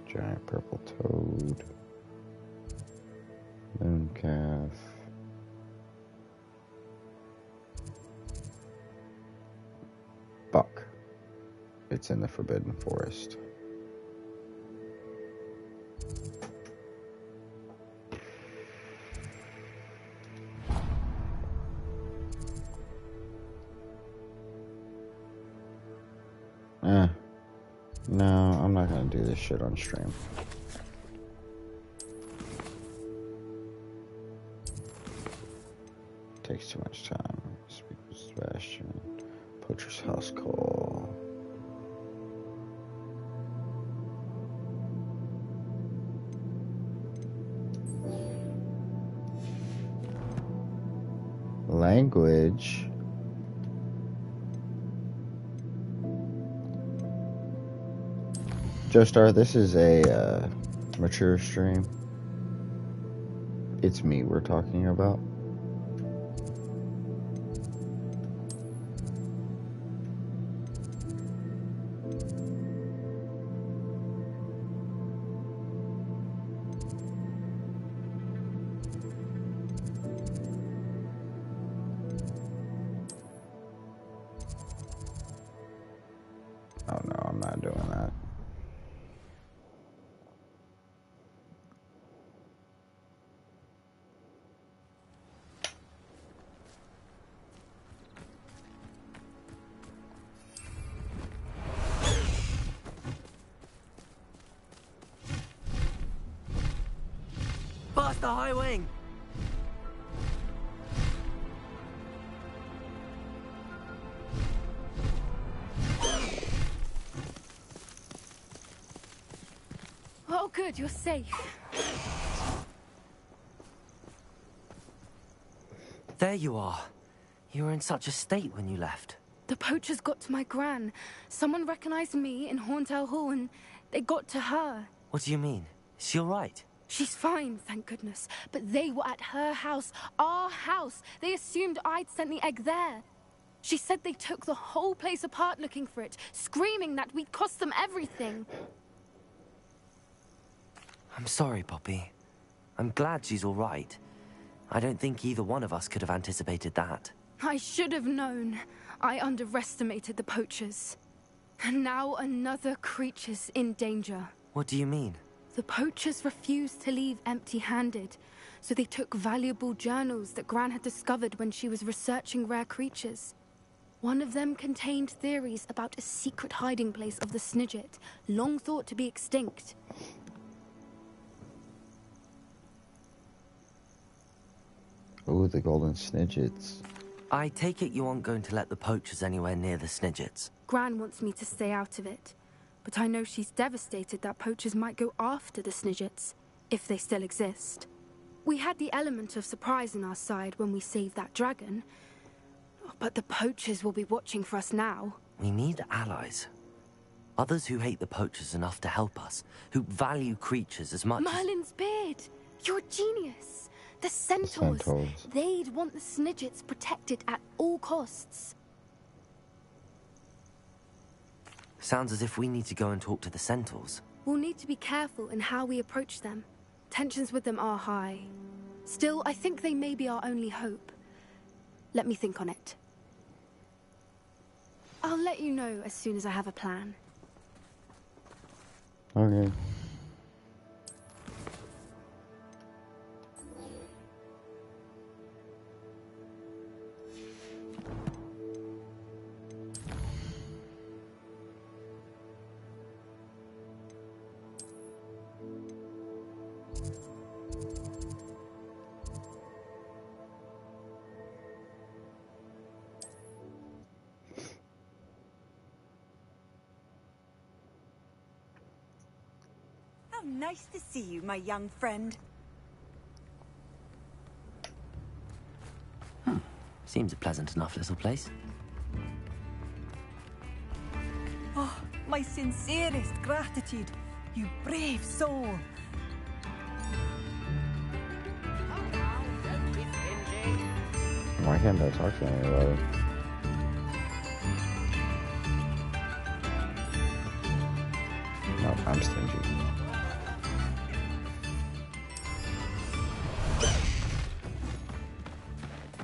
Giant purple toad. Mooncalf. Buck. It's in the Forbidden Forest. No, I'm not gonna do this shit on stream. Takes too much time. Speak with Sebastian. Poacher's house call. Language. Joestar, this is a mature stream. It's me we're talking about. Oh no, I'm not doing that. Past the high wing! Oh, good, you're safe. There you are. You were in such a state when you left. The poachers got to my gran. Someone recognized me in Horntail Hall and they got to her. What do you mean? Is she all right? She's fine, thank goodness. But they were at her house, our house. They assumed I'd sent the egg there. She said they took the whole place apart looking for it, screaming that we'd cost them everything. I'm sorry, Poppy. I'm glad she's all right. I don't think either one of us could have anticipated that. I should have known. I underestimated the poachers. And now another creature's in danger. What do you mean? The poachers refused to leave empty-handed, so they took valuable journals that Gran had discovered when she was researching rare creatures. One of them contained theories about a secret hiding place of the Snidget, long thought to be extinct. Ooh, the golden Snidgets. I take it you aren't going to let the poachers anywhere near the Snidgets. Gran wants me to stay out of it. But I know she's devastated that poachers might go after the Snidgets, if they still exist. We had the element of surprise on our side when we saved that dragon. But the poachers will be watching for us now. We need allies. Others who hate the poachers enough to help us, who value creatures as much Merlin's beard! You're a genius! The centaurs. They'd want the Snidgets protected at all costs. Sounds as if we need to go and talk to the centaurs. We'll need to be careful in how we approach them. Tensions with them are high. Still, I think they may be our only hope. Let me think on it. I'll let you know as soon as I have a plan. Okay. Nice to see you, my young friend. Seems a pleasant enough little place. Oh, my sincerest gratitude, you brave soul. Why can't I talk to anybody? No, I'm stingy.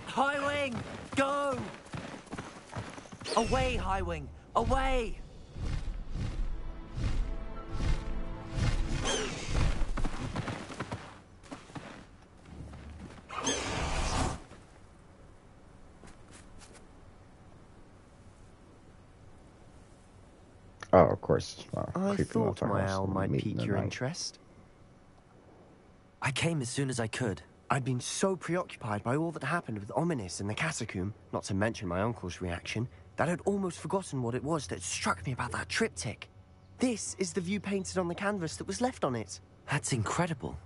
High Wing, go! Away, High Wing, away! Oh, of course. I thought my owl might pique your interest. I came as soon as I could. I'd been so preoccupied by all that happened with Ominis and the catacomb, not to mention my uncle's reaction, that I'd almost forgotten what it was that struck me about that triptych. This is the view painted on the canvas that was left on it. That's incredible.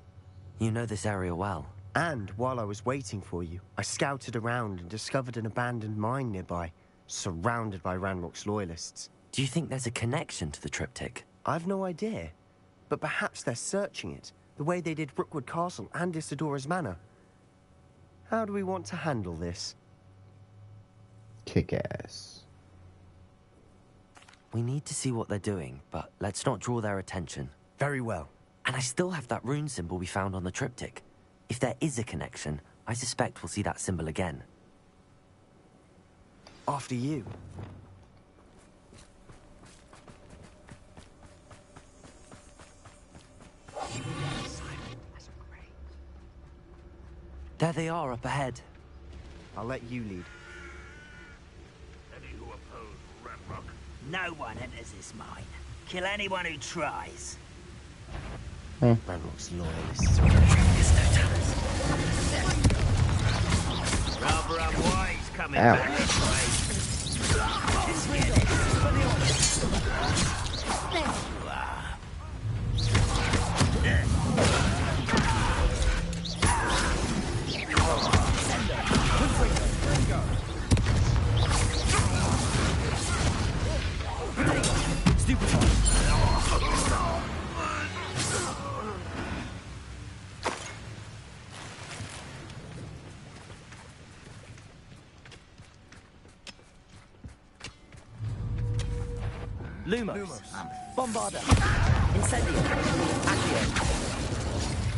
You know this area well. And while I was waiting for you, I scouted around and discovered an abandoned mine nearby, surrounded by Ranrock's loyalists. Do you think there's a connection to the triptych? I've no idea, but perhaps they're searching it, the way they did Brookwood Castle and Isidora's Manor. How do we want to handle this? Kick ass. We need to see what they're doing, but let's not draw their attention. Very well. And I still have that rune symbol we found on the triptych. If there is a connection, I suspect we'll see that symbol again. After you. There they are up ahead. I'll let you lead. Any who oppose Ranrock. No one enters this mine. Kill anyone who tries. Ranrock's loyalists. Rather unwise coming back this way. There you are. Lumos. Bombarder. Incendio. Accio.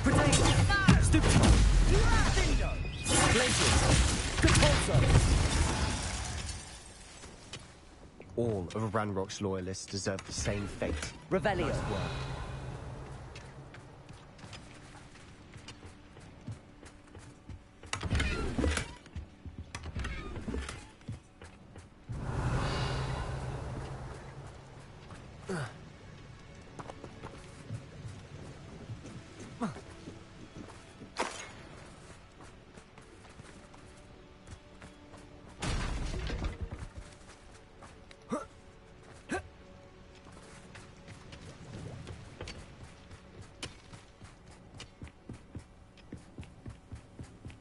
Protego. Stupid. Glaciers. Compulso. All of Ranrock's loyalists deserve the same fate. Revelio.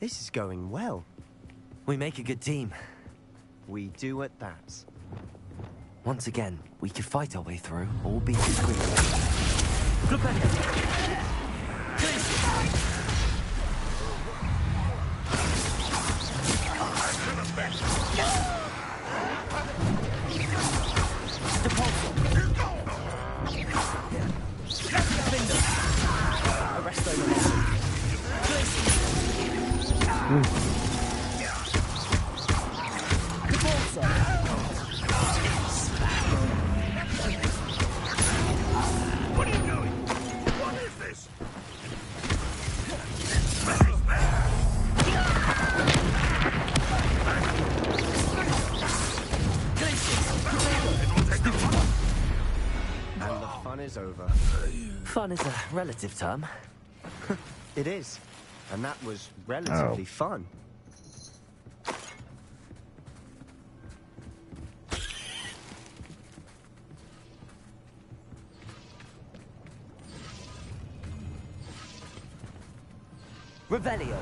This is going well. We make a good team. We do at that. Once again, we could fight our way through, or be discreet. Look at What are you doing? What is this? And the fun is over. Fun is a relative term. It is. And that was relatively fun. Revelio.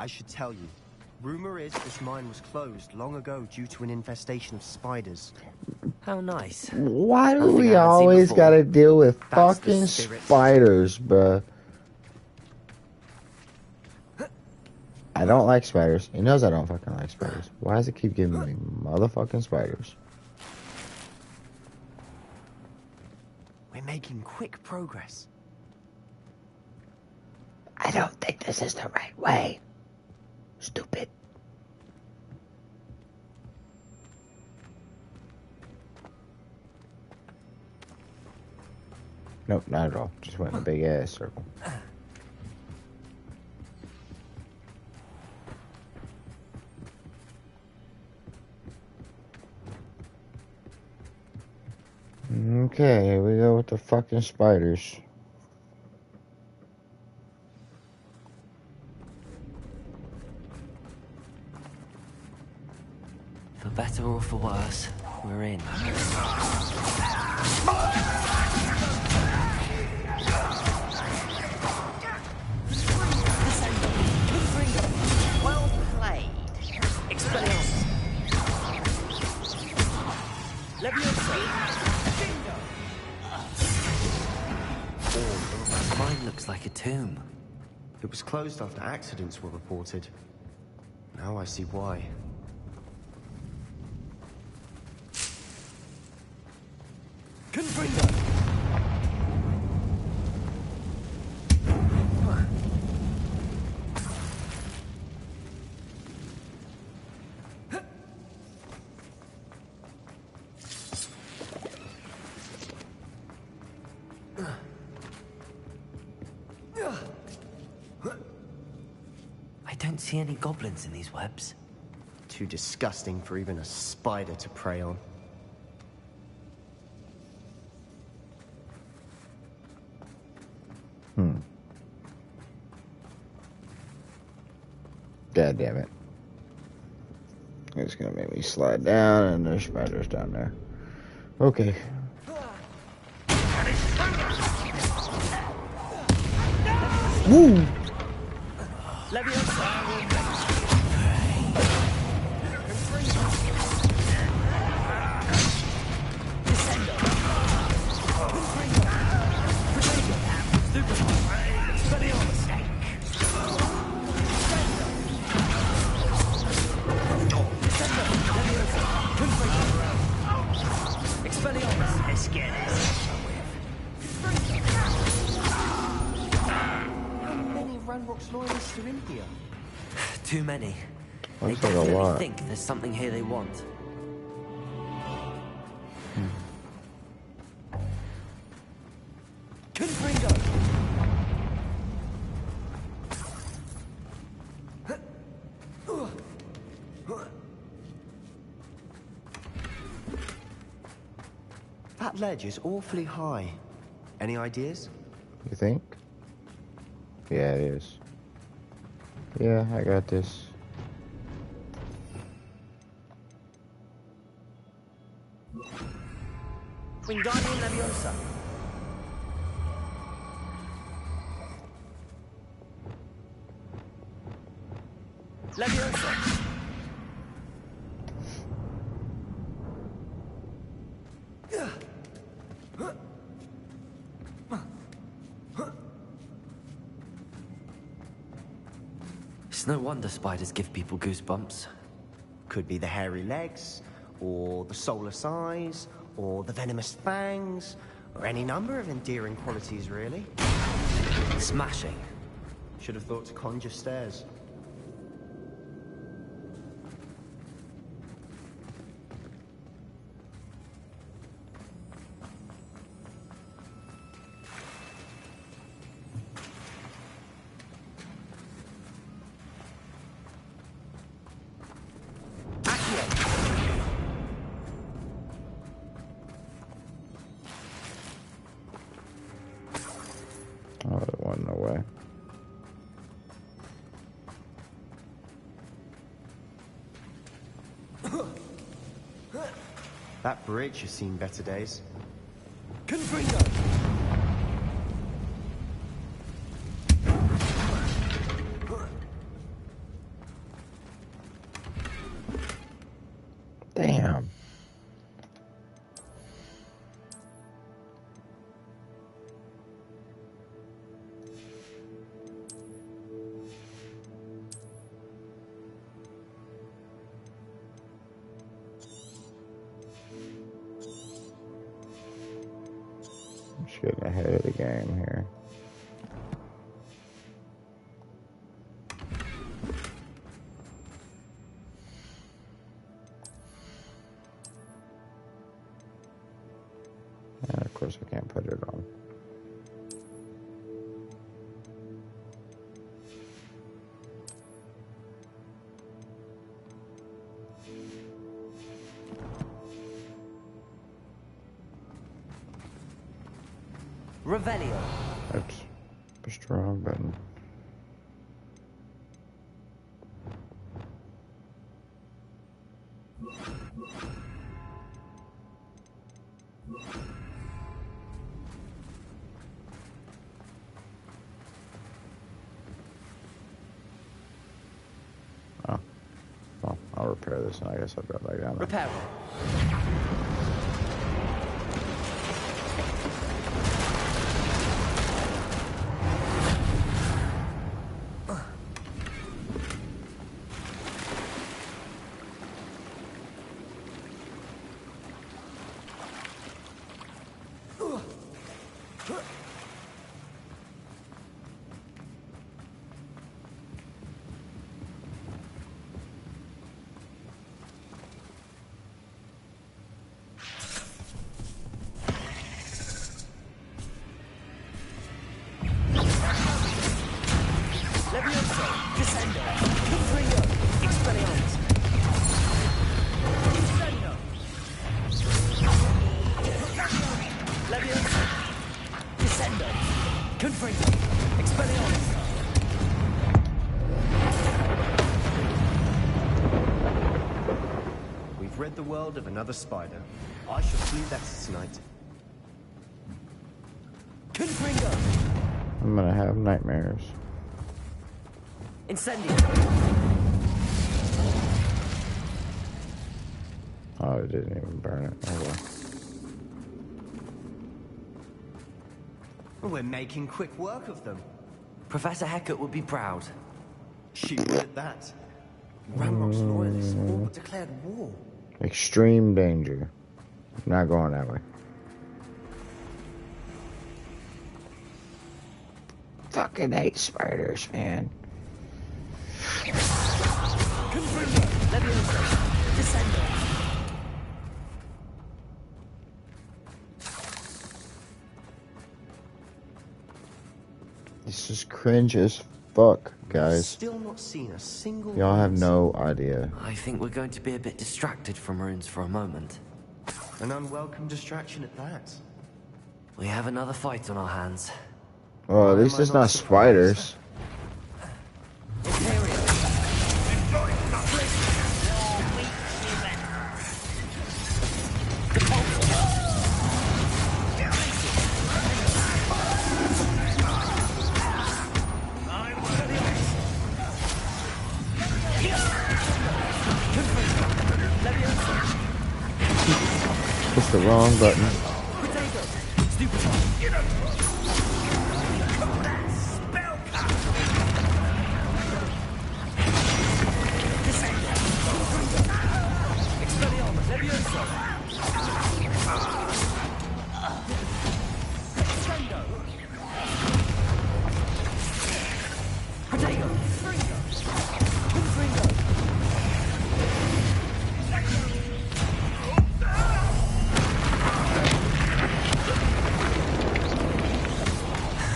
I should tell you. Rumor is this mine was closed long ago due to an infestation of spiders. How nice. Why do Nothing we I haven't seen always before. gotta deal with That's the fucking spirit. spiders, bruh? I don't like spiders. He knows I don't fucking like spiders. Why does it keep giving me motherfucking spiders? We're making quick progress. I don't think this is the right way. Stupid. Nope, not at all. Just went in a big ass circle. Okay, here we go with the fucking spiders. For better or for worse, we're in. Well played. Expelliarmus. Oh, mine looks like a tomb. It was closed after accidents were reported. Now I see why. Confringo! I don't see any goblins in these webs. Too disgusting for even a spider to prey on. God damn it. It's gonna make me slide down, and there's spiders down there. Okay. Woo! Let's get this. How many Ranrock's loyalists are in here? Too many. Looks They like a definitely lot. think there's something here they want. That ledge is awfully high. Any ideas? You think? Yeah, it is. Yeah, I got this. Wingardium Leviosa. Leviosa. It's no wonder spiders give people goosebumps. Could be the hairy legs, or the soulless eyes, or the venomous fangs, or any number of endearing qualities, really. Smashing. Should have thought to conjure stairs. Oh, it wasn't no way. That bridge has seen better days. Confringo! Just getting ahead of the game here. And of course I can't put it on. Revelio. Oops. Pushed the wrong button. Oh. Well, I'll repair this and I guess I'll drop back down there. Repair. We've rid the world of another spider. I shall sleep better tonight. I'm gonna have nightmares. Incendio. Oh, it didn't even burn it. Oh well. We're making quick work of them. Professor Hecat would be proud. She would at that. Ranrock's loyalists all but declared war. Extreme danger. Not going that way. Fucking hate spiders, man. This is cringe as fuck, guys. Still not seen a single. Y'all have no idea. I think we're going to be a bit distracted from runes for a moment. An unwelcome distraction at that. We have another fight on our hands. Well, at least it's not spiders. Push the wrong button.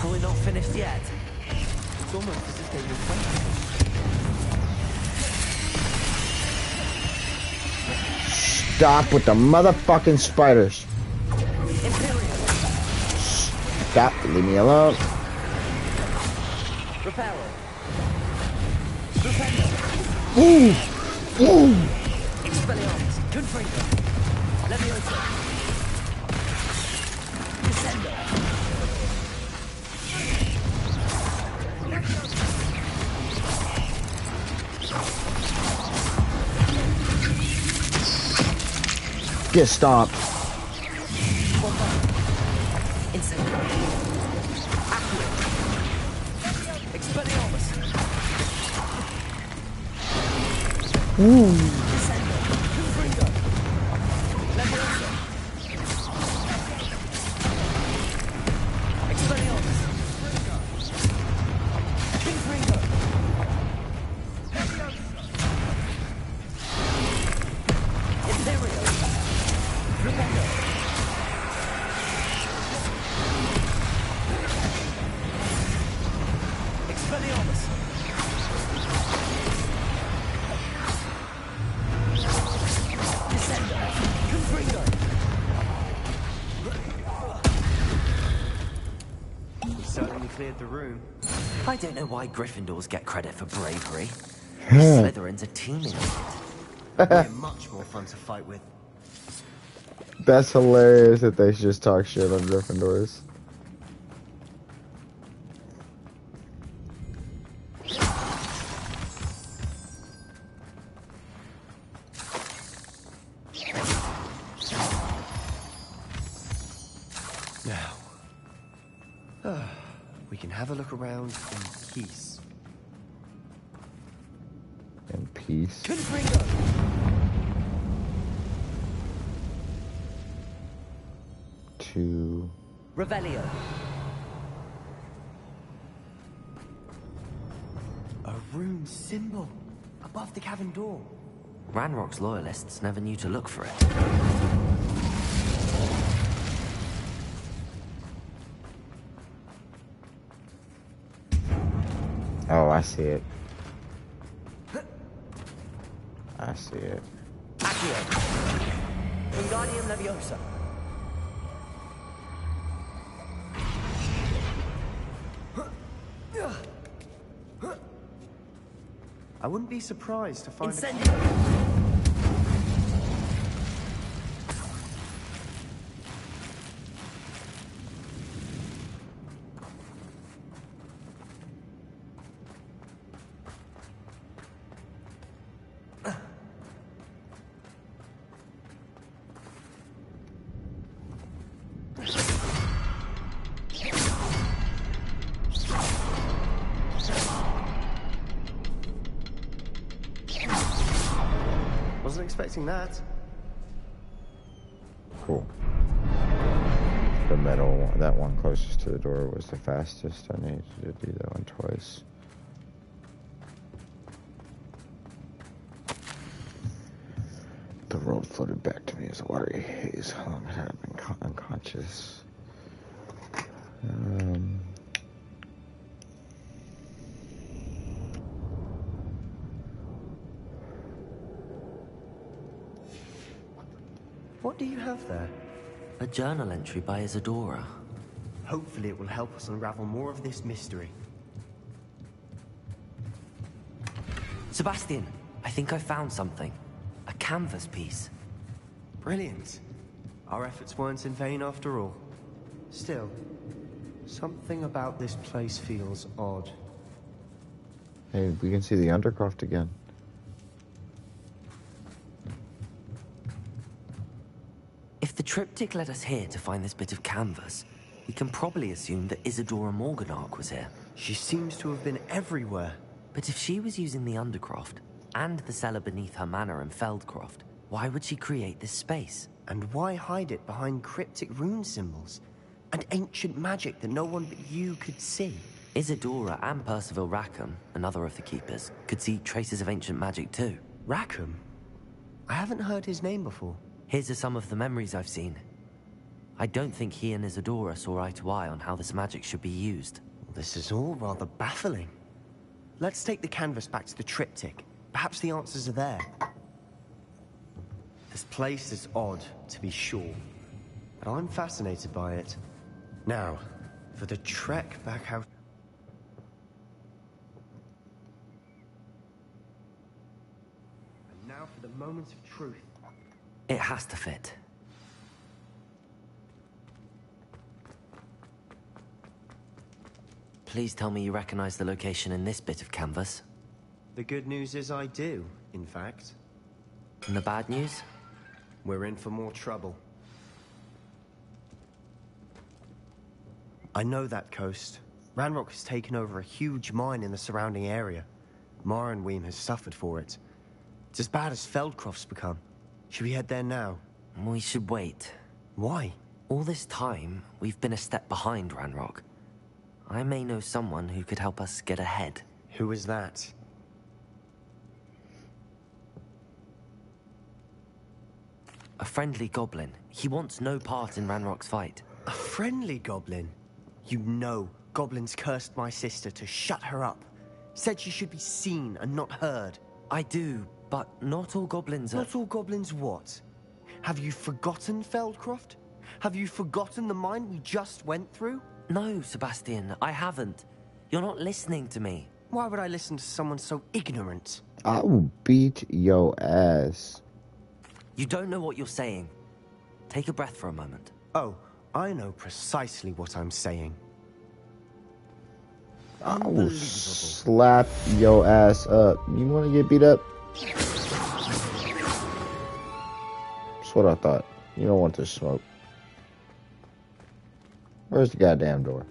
We're not finished yet. It's almost as if they were waiting. Stop with the motherfucking spiders. Stop. Leave me alone. Ooh. Ooh. Get stomped. Ooh. cleared the room. I don't know why Gryffindors get credit for bravery. Slytherins are teeming with it. We're much more fun to fight with. That's hilarious that they just talk shit on Gryffindors. Now, we can have a look around in peace. In peace. Confringo! To Revelio. A rune symbol above the cavern door. Ranrock's loyalists never knew to look for it. Oh, I see it. I see it. Accio. Wingardium Leviosa. I wouldn't be surprised to find Incendio. Wasn't expecting that. Cool. The metal one, that one closest to the door was the fastest. I needed to do that one twice. The world floated back to me as a watery haze. How long had I been unconscious? What do you have there? A journal entry by Isadora. Hopefully it will help us unravel more of this mystery. Sebastian, I think I found something. A canvas piece. Brilliant. Our efforts weren't in vain after all. Still, something about this place feels odd. Hey, we can see the Undercroft again. If the triptych led us here to find this bit of canvas, we can probably assume that Isadora Morganach was here. She seems to have been everywhere. But if she was using the Undercroft, and the cellar beneath her manor in Feldcroft, why would she create this space? And why hide it behind cryptic rune symbols? And ancient magic that no one but you could see? Isadora and Percival Rackham, another of the Keepers, could see traces of ancient magic too. Rackham? I haven't heard his name before. Here's some of the memories I've seen. I don't think he and Isadora saw eye to eye on how this magic should be used. This is all rather baffling. Let's take the canvas back to the triptych. Perhaps the answers are there. This place is odd, to be sure, but I'm fascinated by it. Now, for the trek back out... And now for the moment of truth. It has to fit. Please tell me you recognize the location in this bit of canvas. The good news is I do, in fact. And the bad news? We're in for more trouble. I know that coast. Ranrock has taken over a huge mine in the surrounding area. Morinweem has suffered for it. It's as bad as Feldcroft's become. Should we head there now? We should wait. Why? All this time, we've been a step behind Ranrock. I may know someone who could help us get ahead. Who is that? A friendly goblin. He wants no part in Ranrock's fight. A friendly goblin? You know, goblins cursed my sister to shut her up. Said she should be seen and not heard. I do, but not all goblins are... Not all goblins what? Have you forgotten Feldcroft? Have you forgotten the mine we just went through? No, Sebastian, I haven't. You're not listening to me. Why would I listen to someone so ignorant? I will beat your ass. You don't know what you're saying. Take a breath for a moment. Oh, I know precisely what I'm saying. I will slap your ass up. You want to get beat up? That's what I thought. You don't want this smoke. Where's the goddamn door?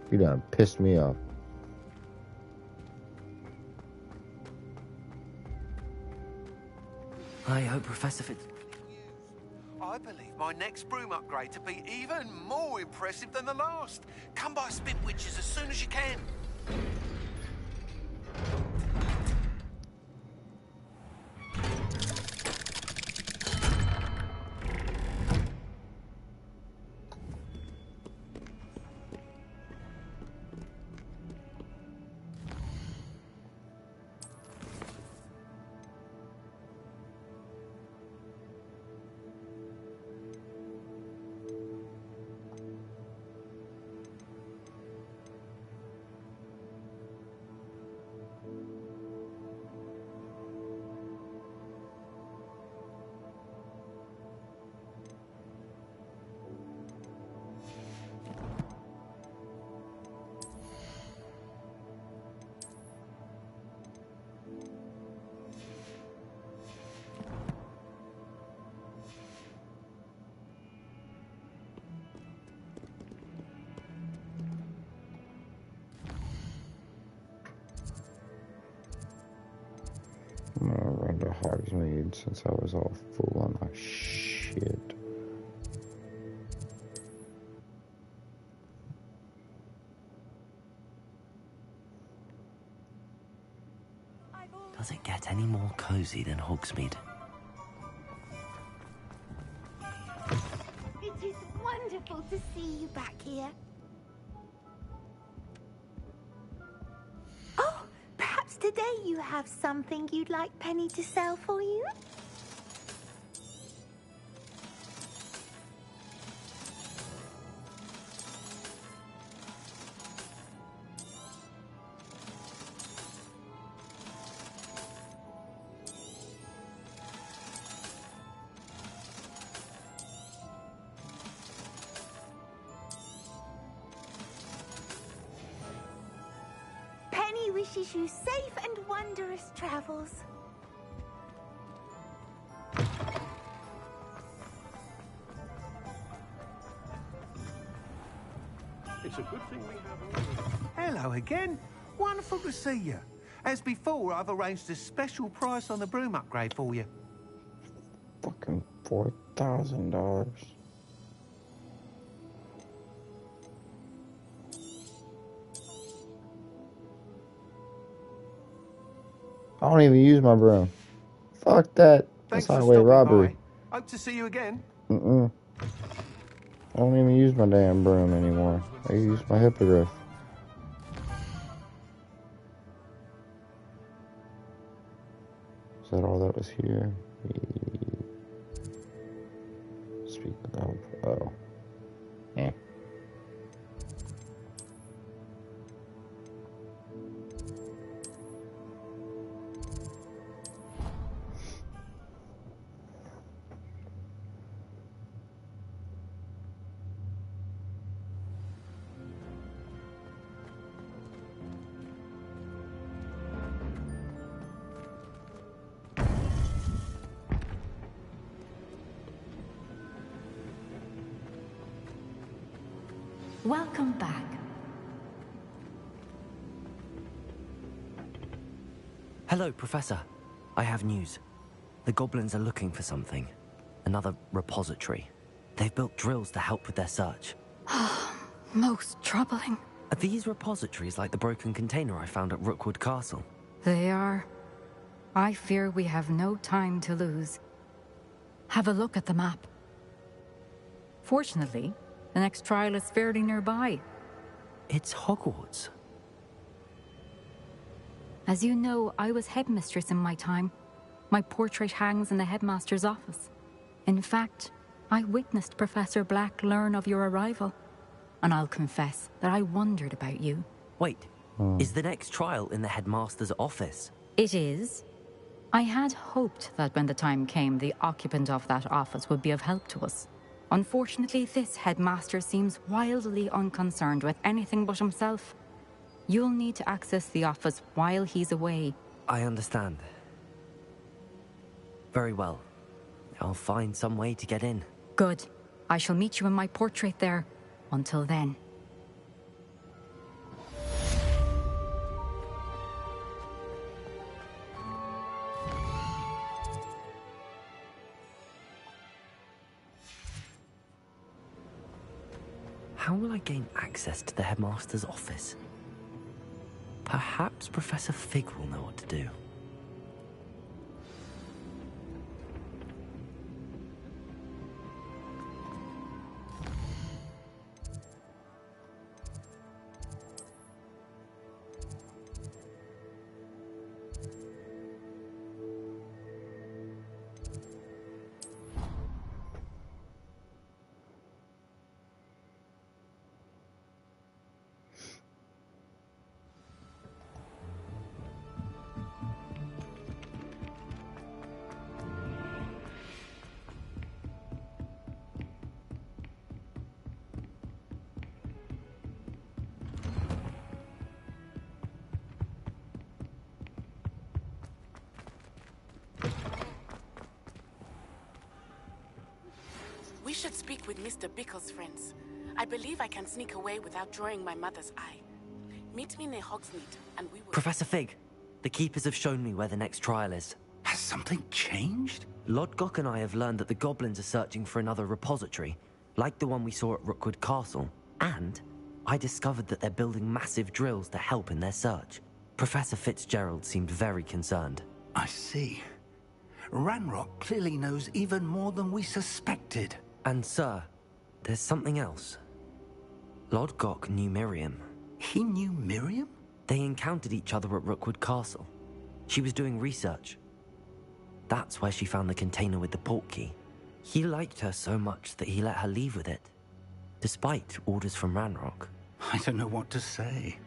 You done pissed me off. I hope Professor Fitz... I believe my next broom upgrade to be even more impressive than the last. Come by Spitwitches as soon as you can. I'm gonna run to Hogsmeade since I was all full on my shit. Does it get any more cozy than Hogsmeade? It is wonderful to see you back here. Oh, perhaps today you have something you'd like Penny to sell for you? Penny wishes you safe and wondrous travels. It's a good thing we have. Hello again. Wonderful to see you. As before, I've arranged a special price on the broom upgrade for you. Fucking $4,000. I don't even use my broom. Fuck that. That's highway robbery. Hope to see you again. I don't even use my damn broom anymore. I use my hippogriff. Is that all that was here? Speak of. Oh. Eh. Welcome back. Hello, Professor. I have news. The goblins are looking for something. Another repository. They've built drills to help with their search. Most troubling. Are these repositories like the broken container I found at Rookwood Castle? They are. I fear we have no time to lose. Have a look at the map. Fortunately, the next trial is fairly nearby. It's Hogwarts. As you know, I was headmistress in my time. My portrait hangs in the headmaster's office. In fact, I witnessed Professor Black learn of your arrival. and I'll confess that I wondered about you. Wait, is the next trial in the headmaster's office? It is. I had hoped that when the time came, the occupant of that office would be of help to us. Unfortunately, this headmaster seems wildly unconcerned with anything but himself. You'll need to access the office while he's away. I understand. Very well. I'll find some way to get in. Good. I shall meet you in my portrait there. Until then. How will I gain access to the headmaster's office? Perhaps Professor Fig will know what to do. We should speak with Mr. Bickle's friends. I believe I can sneak away without drawing my mother's eye. Meet me near Hogsmeade, and we will... Professor Fig, the Keepers have shown me where the next trial is. Has something changed? Lodgok and I have learned that the goblins are searching for another repository, like the one we saw at Rookwood Castle. And I discovered that they're building massive drills to help in their search. Professor Fitzgerald seemed very concerned. I see. Ranrock clearly knows even more than we suspected. And sir, there's something else. Lodgok knew Miriam. He knew Miriam? They encountered each other at Rookwood Castle. She was doing research. That's where she found the container with the portkey. He liked her so much that he let her leave with it, despite orders from Ranrock. I don't know what to say.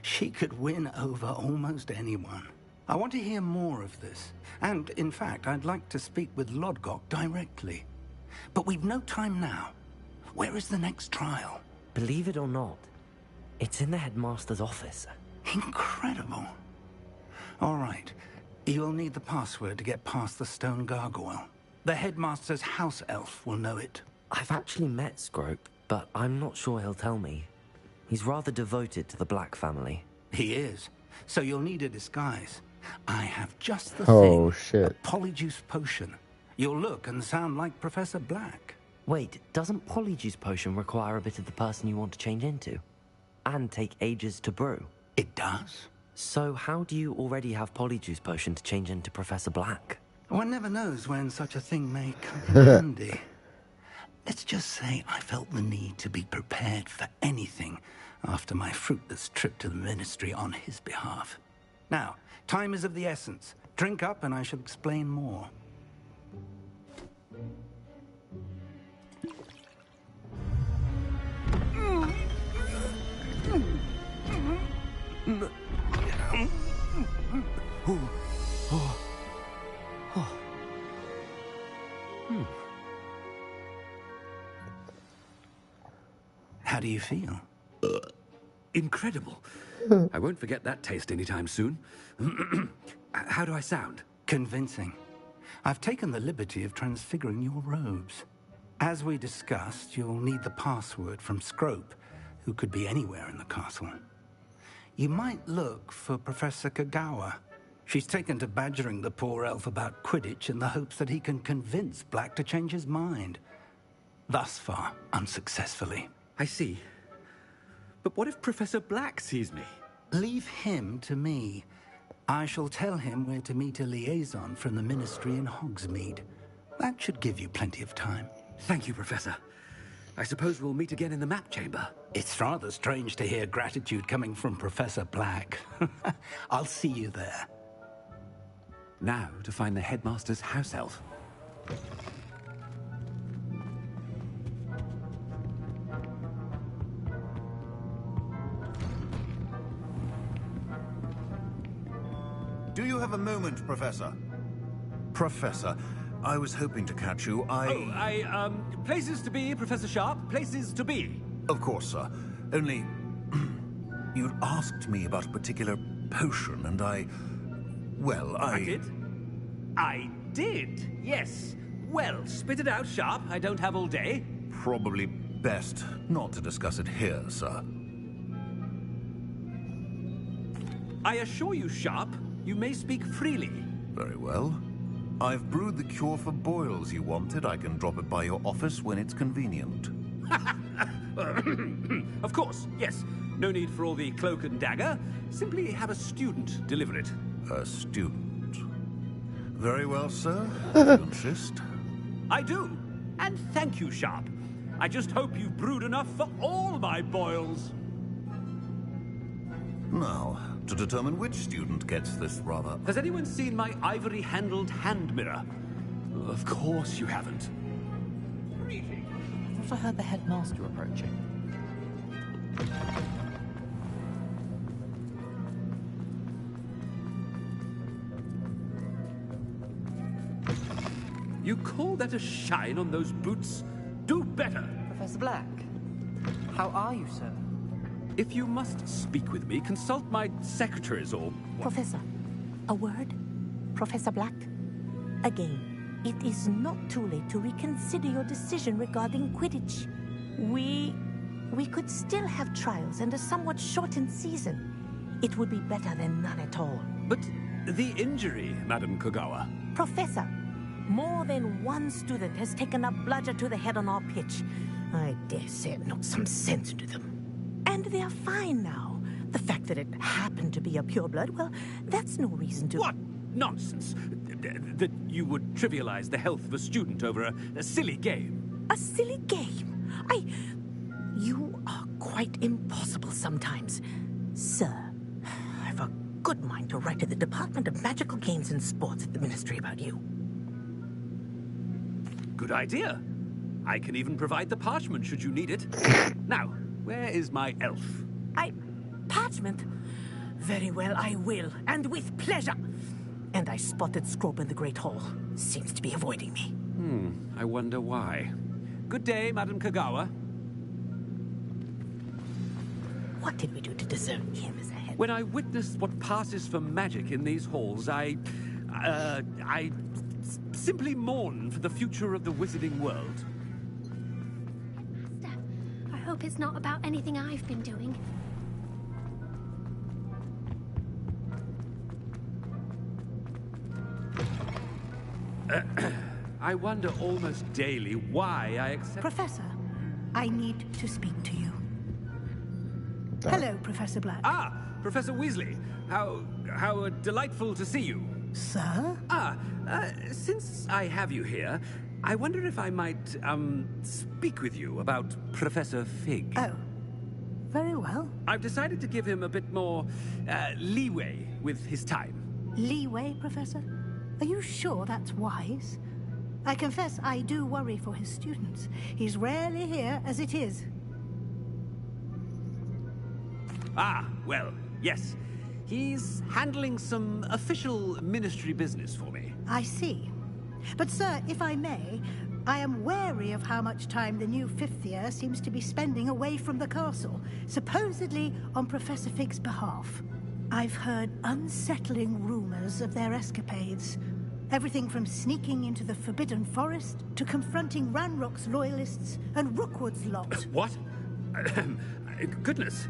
She could win over almost anyone. I want to hear more of this. And, in fact, I'd like to speak with Lodgok directly. But we've no time now. Where is the next trial? Believe it or not, it's in the headmaster's office. Incredible. All right. You'll need the password to get past the stone gargoyle. The headmaster's house elf will know it. I've actually met Scrope, but I'm not sure he'll tell me. He's rather devoted to the Black family. He is. So you'll need a disguise. I have just the Oh, thing. shit. A polyjuice potion. You'll look and sound like Professor Black. Wait, doesn't Polyjuice Potion require a bit of the person you want to change into? And take ages to brew? It does. So how do you already have Polyjuice Potion to change into Professor Black? One never knows when such a thing may come in handy. Let's just say I felt the need to be prepared for anything after my fruitless trip to the Ministry on his behalf. Now, time is of the essence. Drink up and I shall explain more. How do you feel? Incredible. I won't forget that taste anytime soon. How do I sound? Convincing. I've taken the liberty of transfiguring your robes. As we discussed, you'll need the password from Scrope, who could be anywhere in the castle. You might look for Professor Kagawa. She's taken to badgering the poor elf about Quidditch in the hopes that he can convince Black to change his mind. Thus far, unsuccessfully. I see. But what if Professor Black sees me? Leave him to me. I shall tell him where to meet a liaison from the Ministry in Hogsmeade. That should give you plenty of time. Thank you, Professor. I suppose we'll meet again in the map chamber. It's rather strange to hear gratitude coming from Professor Black. I'll see you there. Now to find the headmaster's house elf. Do you have a moment, Professor? Professor, I was hoping to catch you. Places to be, Professor Sharp. Places to be. Of course, sir. Only... you'd asked me about a particular potion, and I did? I did, yes. Well, spit it out, Sharp. I don't have all day. Probably best not to discuss it here, sir. I assure you, Sharp, you may speak freely. Very well. I've brewed the cure for boils you wanted. I can drop it by your office when it's convenient. Of course, yes. No need for all the cloak and dagger. Simply have a student deliver it. A student? Very well, sir. If you insist. I do. And thank you, Sharp. I just hope you've brewed enough for all my boils. Now, to determine which student gets this rather... Has anyone seen my ivory-handled hand mirror? Of course you haven't. I thought I heard the headmaster approaching. You call that a shine on those boots? Do better! Professor Black, how are you, sir? If you must speak with me, consult my secretaries or... Professor, a word? Professor Black? Again, it is not too late to reconsider your decision regarding Quidditch. We could still have trials and a somewhat shortened season. It would be better than none at all. But the injury, Madam Kogawa... Professor, more than one student has taken a bludger to the head on our pitch. I dare say it knocked some sense into them. And they're fine now. The fact that it happened to be a pureblood, well, that's no reason to... What nonsense! That you would trivialize the health of a student over a silly game. A silly game? You are quite impossible sometimes. Sir, I've a good mind to write to the Department of Magical Games and Sports at the Ministry about you. Good idea. I can even provide the parchment should you need it. Now, where is my elf? Parchment? Very well, I will, and with pleasure. And I spotted Scrope in the Great Hall. Seems to be avoiding me. I wonder why. Good day, Madam Kogawa. What did we do to deserve him as a head? When I witnessed what passes for magic in these halls, I simply mourn for the future of the wizarding world. Steph, I hope it's not about anything I've been doing. I wonder almost daily why I accept... Professor, I need to speak to you. Hello, Professor Black. Ah, Professor Weasley. How delightful to see you. Sir? Since I have you here, I wonder if I might, speak with you about Professor Fig. Oh, very well. I've decided to give him a bit more, leeway with his time. Leeway, Professor? Are you sure that's wise? I confess I do worry for his students. He's rarely here as it is. Ah, well, yes. He's handling some official ministry business for me. I see. But, sir, if I may, I am wary of how much time the new fifth year seems to be spending away from the castle, supposedly on Professor Fig's behalf. I've heard unsettling rumors of their escapades. Everything from sneaking into the Forbidden Forest to confronting Ranrock's loyalists and Rookwood's lot. What? Goodness.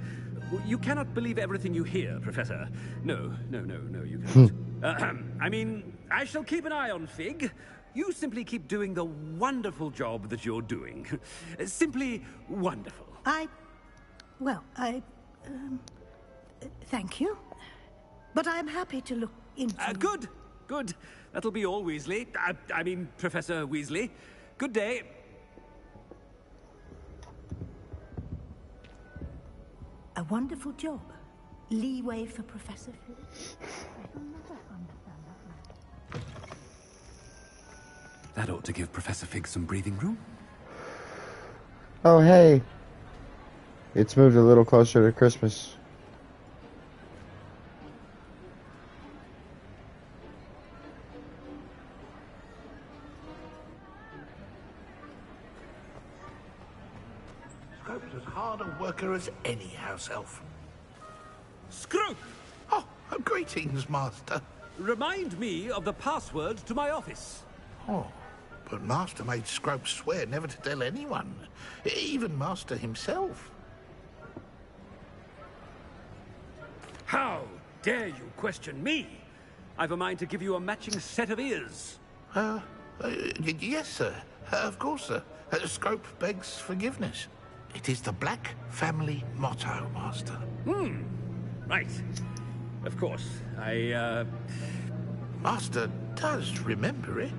You cannot believe everything you hear, Professor. No, you can't. I mean, I shall keep an eye on Fig. You simply keep doing the wonderful job that you're doing. Simply wonderful. Thank you. But I'm happy to look into... Good. That'll be all, Weasley. I mean, Professor Weasley. Good day. A wonderful job. Leeway for Professor Fig. I will never understand that. That ought to give Professor Fig some breathing room. Oh, hey. It's moved a little closer to Christmas. Scrope's as hard a worker as any house elf. Scrope! Oh, greetings, Master. Remind me of the password to my office. Oh, but Master made Scrope swear never to tell anyone, even Master himself. How dare you question me? I've a mind to give you a matching set of ears. Yes, sir. Of course, sir. Scrope begs forgiveness. It is the Black family motto, Master. Right. Of course. Master does remember it.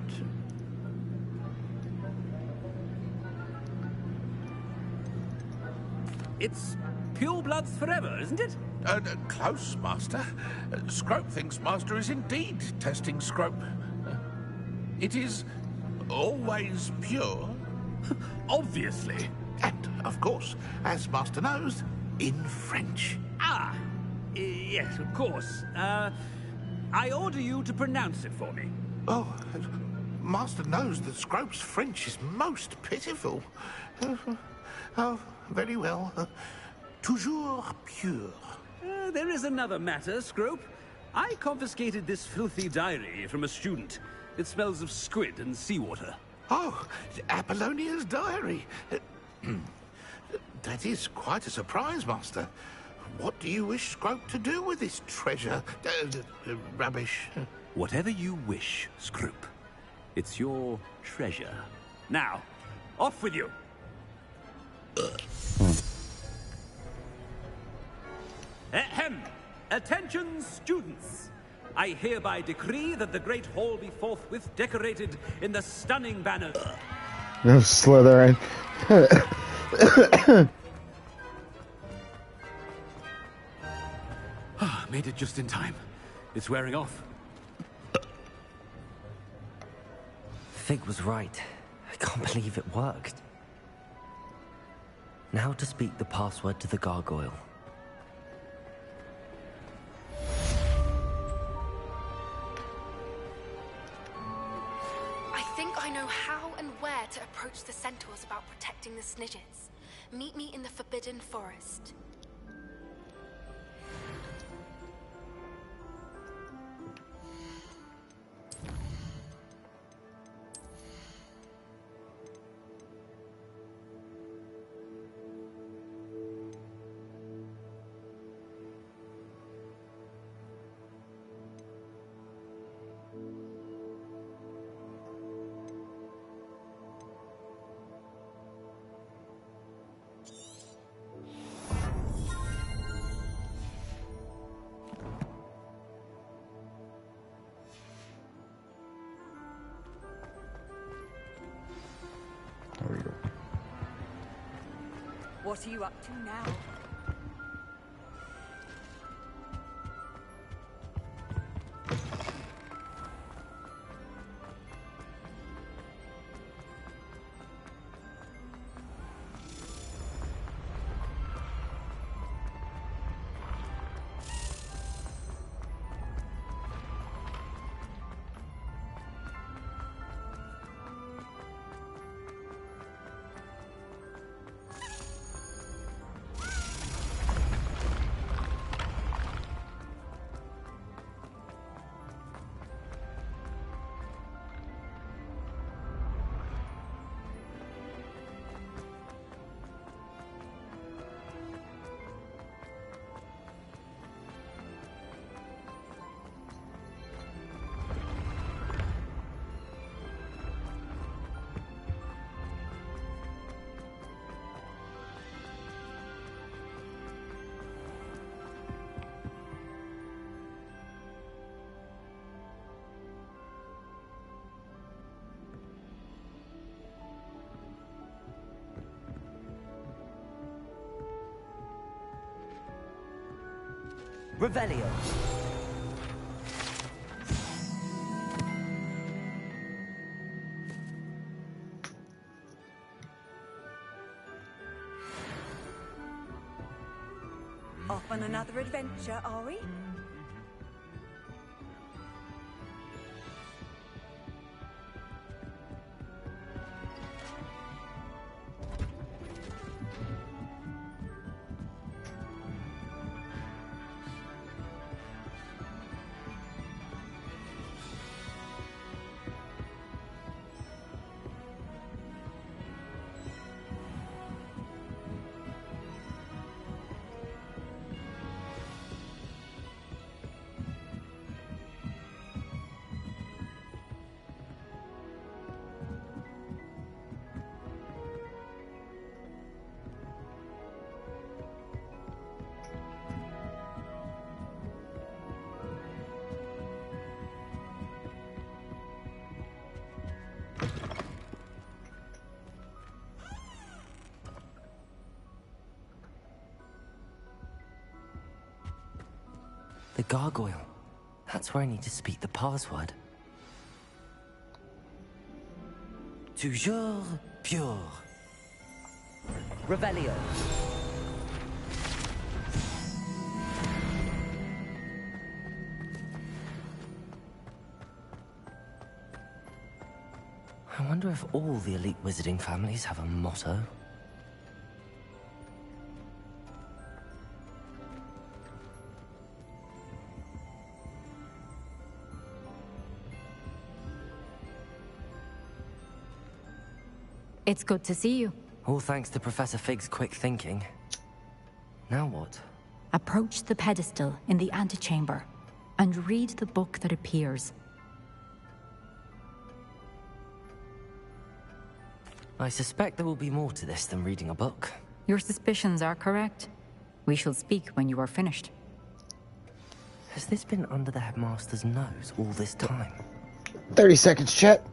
It's pure bloods forever, isn't it? Close, Master. Scrope thinks Master is indeed testing Scrope. It is always pure. Obviously. And, of course, as Master knows, in French. Ah, yes, of course. I order you to pronounce it for me. Oh, Master knows that Scrope's French is most pitiful. Oh, very well. Toujours pure. There is another matter, Scrope. I confiscated this filthy diary from a student. It smells of squid and seawater. Oh, Apollonia's diary. That is quite a surprise, Master. What do you wish Scrope to do with this treasure? Rubbish. Whatever you wish, Scrope. It's your treasure. Now, off with you. Ahem! Attention, students! I hereby decree that the Great Hall be forthwith decorated in the stunning banners. No, Slytherin. Made it just in time. It's wearing off. Fig was right. I can't believe it worked. Now to speak the password to the gargoyle. I think I know how and where to approach the centaurs about protecting the Snidgets. Meet me in the Forbidden Forest. What are you up to now? Revelio. Off on another adventure, are we? The gargoyle. That's where I need to speak the password. Toujours pure. Revelio. I wonder if all the elite wizarding families have a motto. It's good to see you. All thanks to Professor Fig's quick thinking. Now what? Approach the pedestal in the antechamber and read the book that appears. I suspect there will be more to this than reading a book. Your suspicions are correct. We shall speak when you are finished. Has this been under the headmaster's nose all this time? 30 seconds, chat.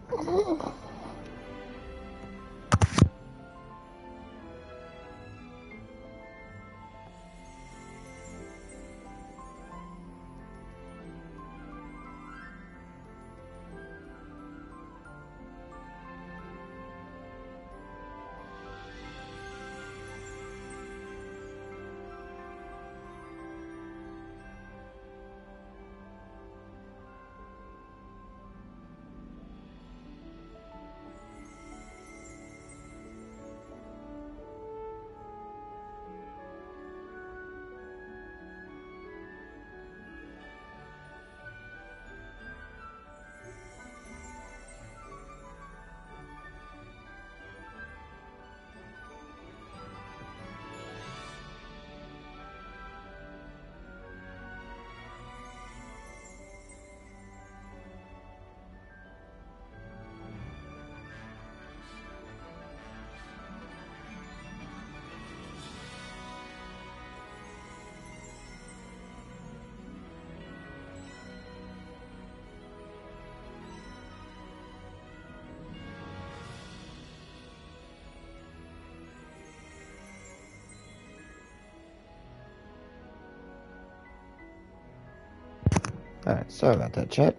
Alright, sorry about that, chat.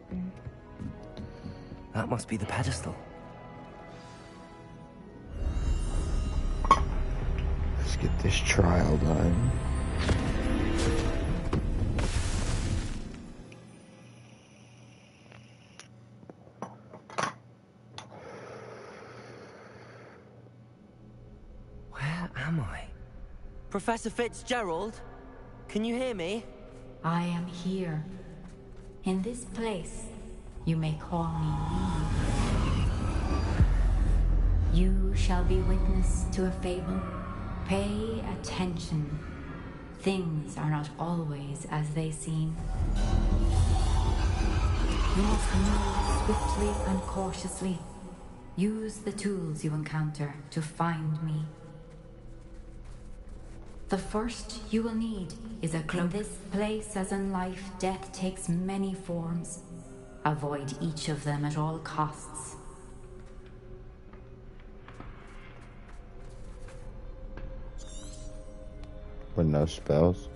That must be the pedestal. Let's get this trial done. Where am I? Professor Fitzgerald? Can you hear me? I am here. In this place, you may call me Neve. You shall be witness to a fable. Pay attention. Things are not always as they seem. You must move swiftly and cautiously. Use the tools you encounter to find me. The first you will need is a cloak. In this place, as in life, death takes many forms. Avoid each of them at all costs. With no spells.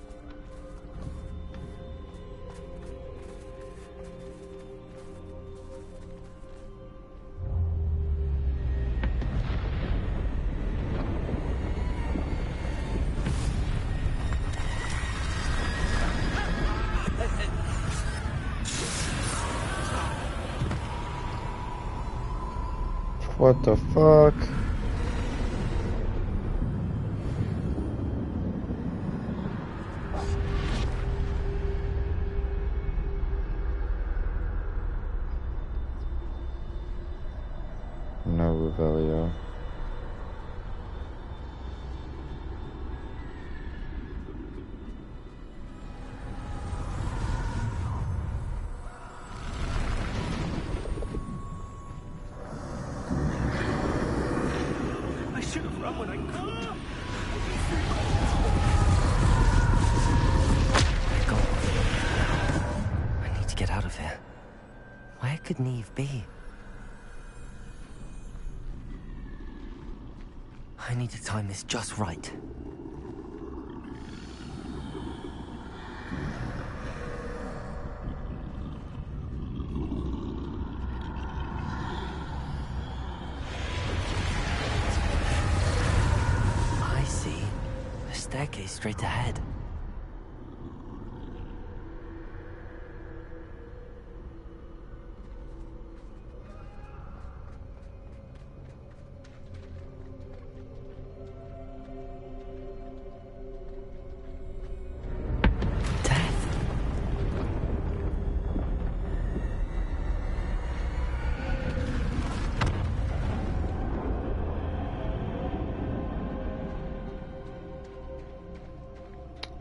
What the fuck? No Revelio. I should have run when I could. I need to get out of here. Where could Neve be? I need to time this just right. staircase straight ahead.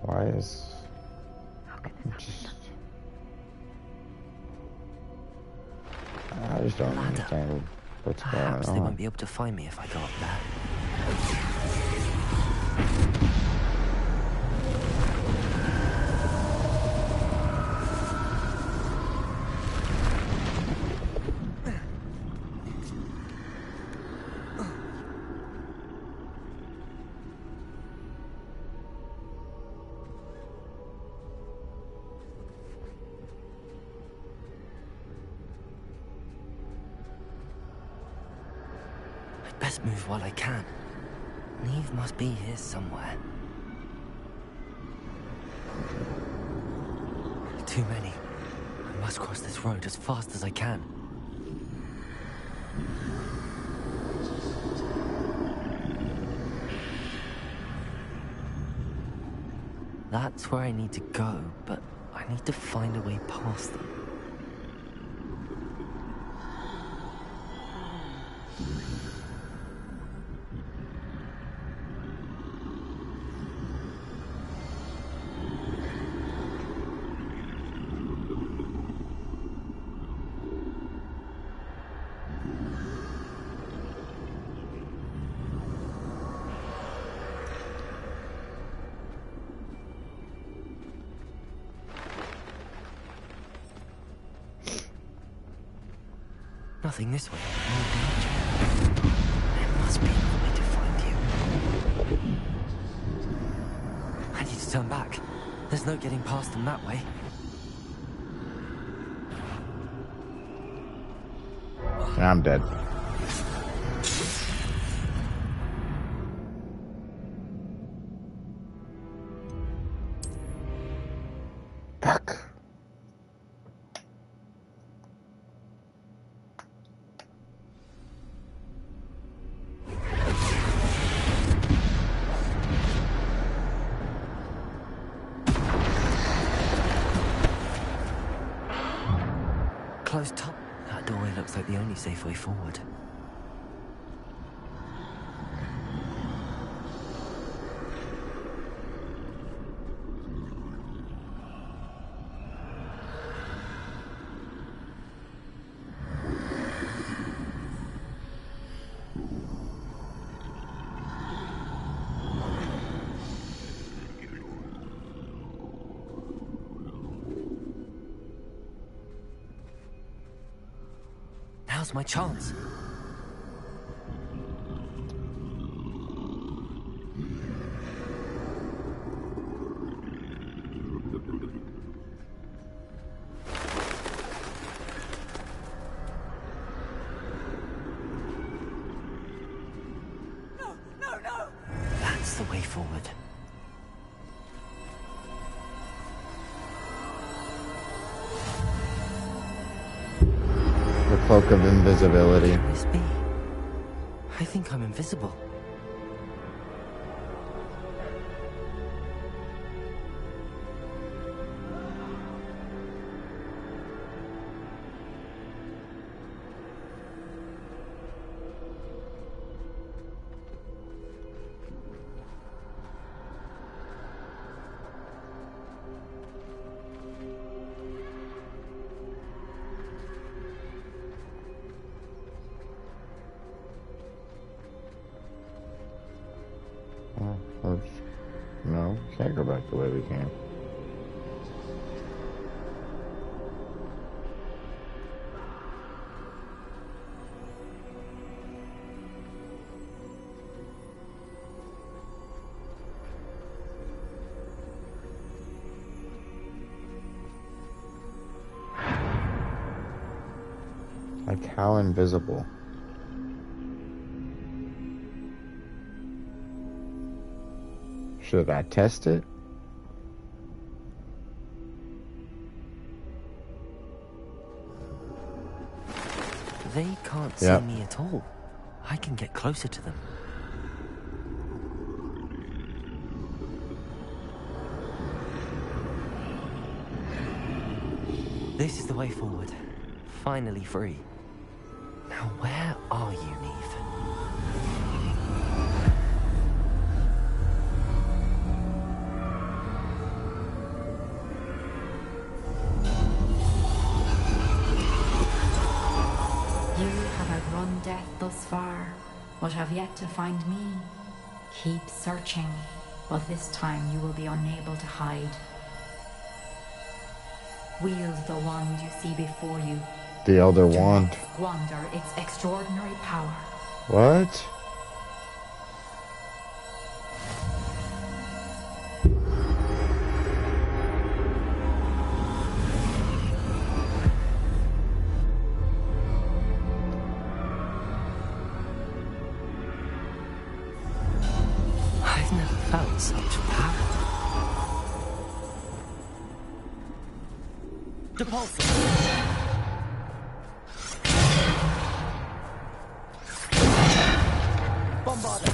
Why is... I just don't understand what's going on. Perhaps they won't be able to find me if I go up there. Best move while I can. Neve must be here somewhere. Too many. I must cross this road as fast as I can. That's where I need to go, but I need to find a way past them. Nothing this way. No danger. There must be another way to find you. I need to turn back. There's no getting past them that way. I'm dead. Fuck. Closed top. That doorway looks like the only safe way forward. Now's my chance. No! That's the way forward. The cloak of invisibility. Can this be? I think I'm invisible. No, can't go back the way we came. Like how invisible? Should I test it? They can't see me at all. I can get closer to them. This is the way forward. Finally free. Now where are you, Neve? You have outrun death thus far, but have yet to find me. Keep searching, but this time you will be unable to hide. Wield the wand you see before you. The Elder Do Wand. not squander its extraordinary power. What? I've never felt such power. Depulsor! Bombarder!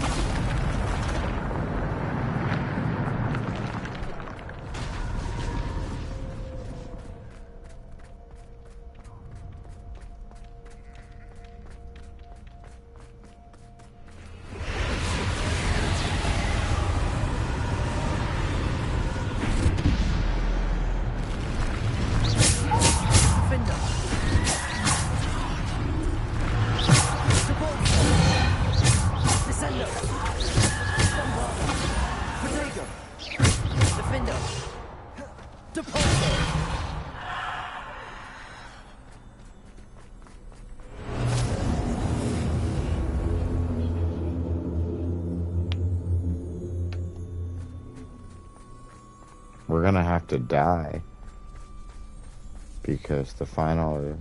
We're gonna have to die. Because the final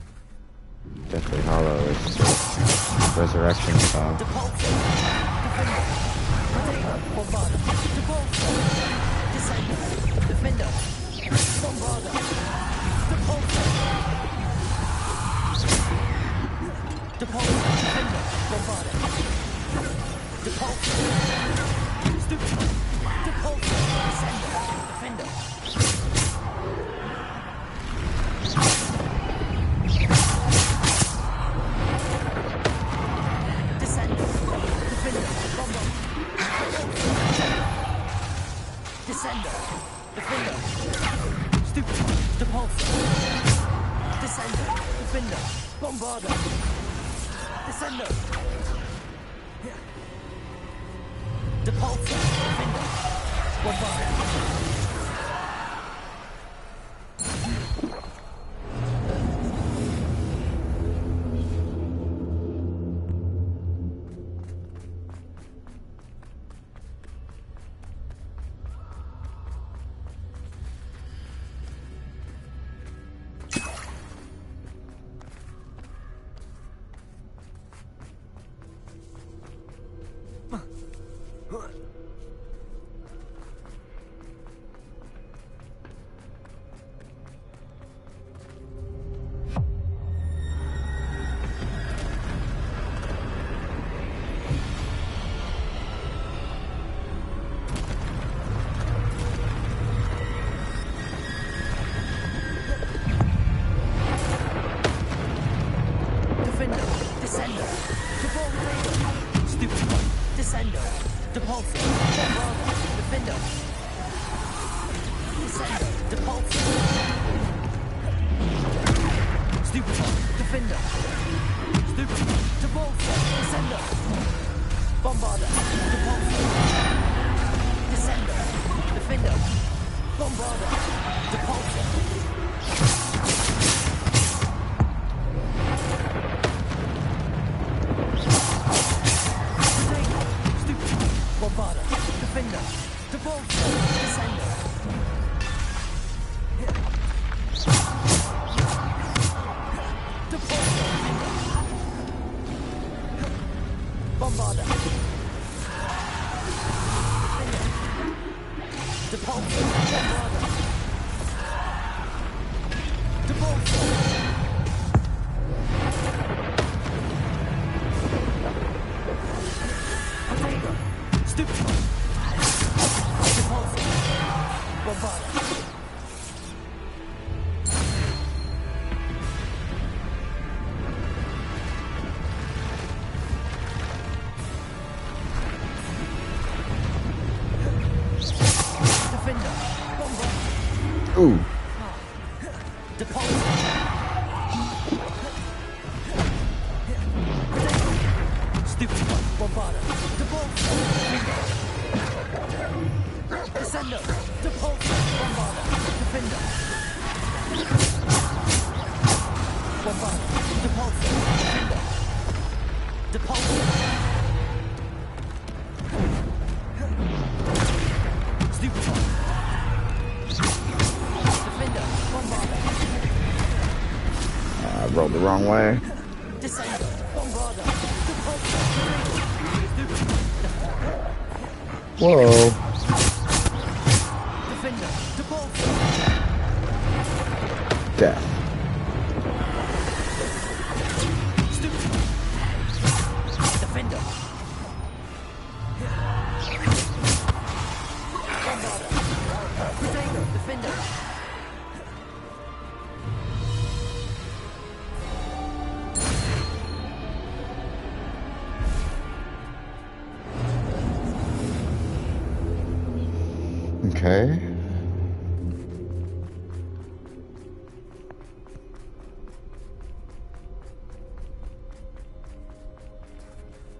Deathly Hollow is the resurrection song. Ooh. I rolled the wrong way. Whoa. Death. Okay.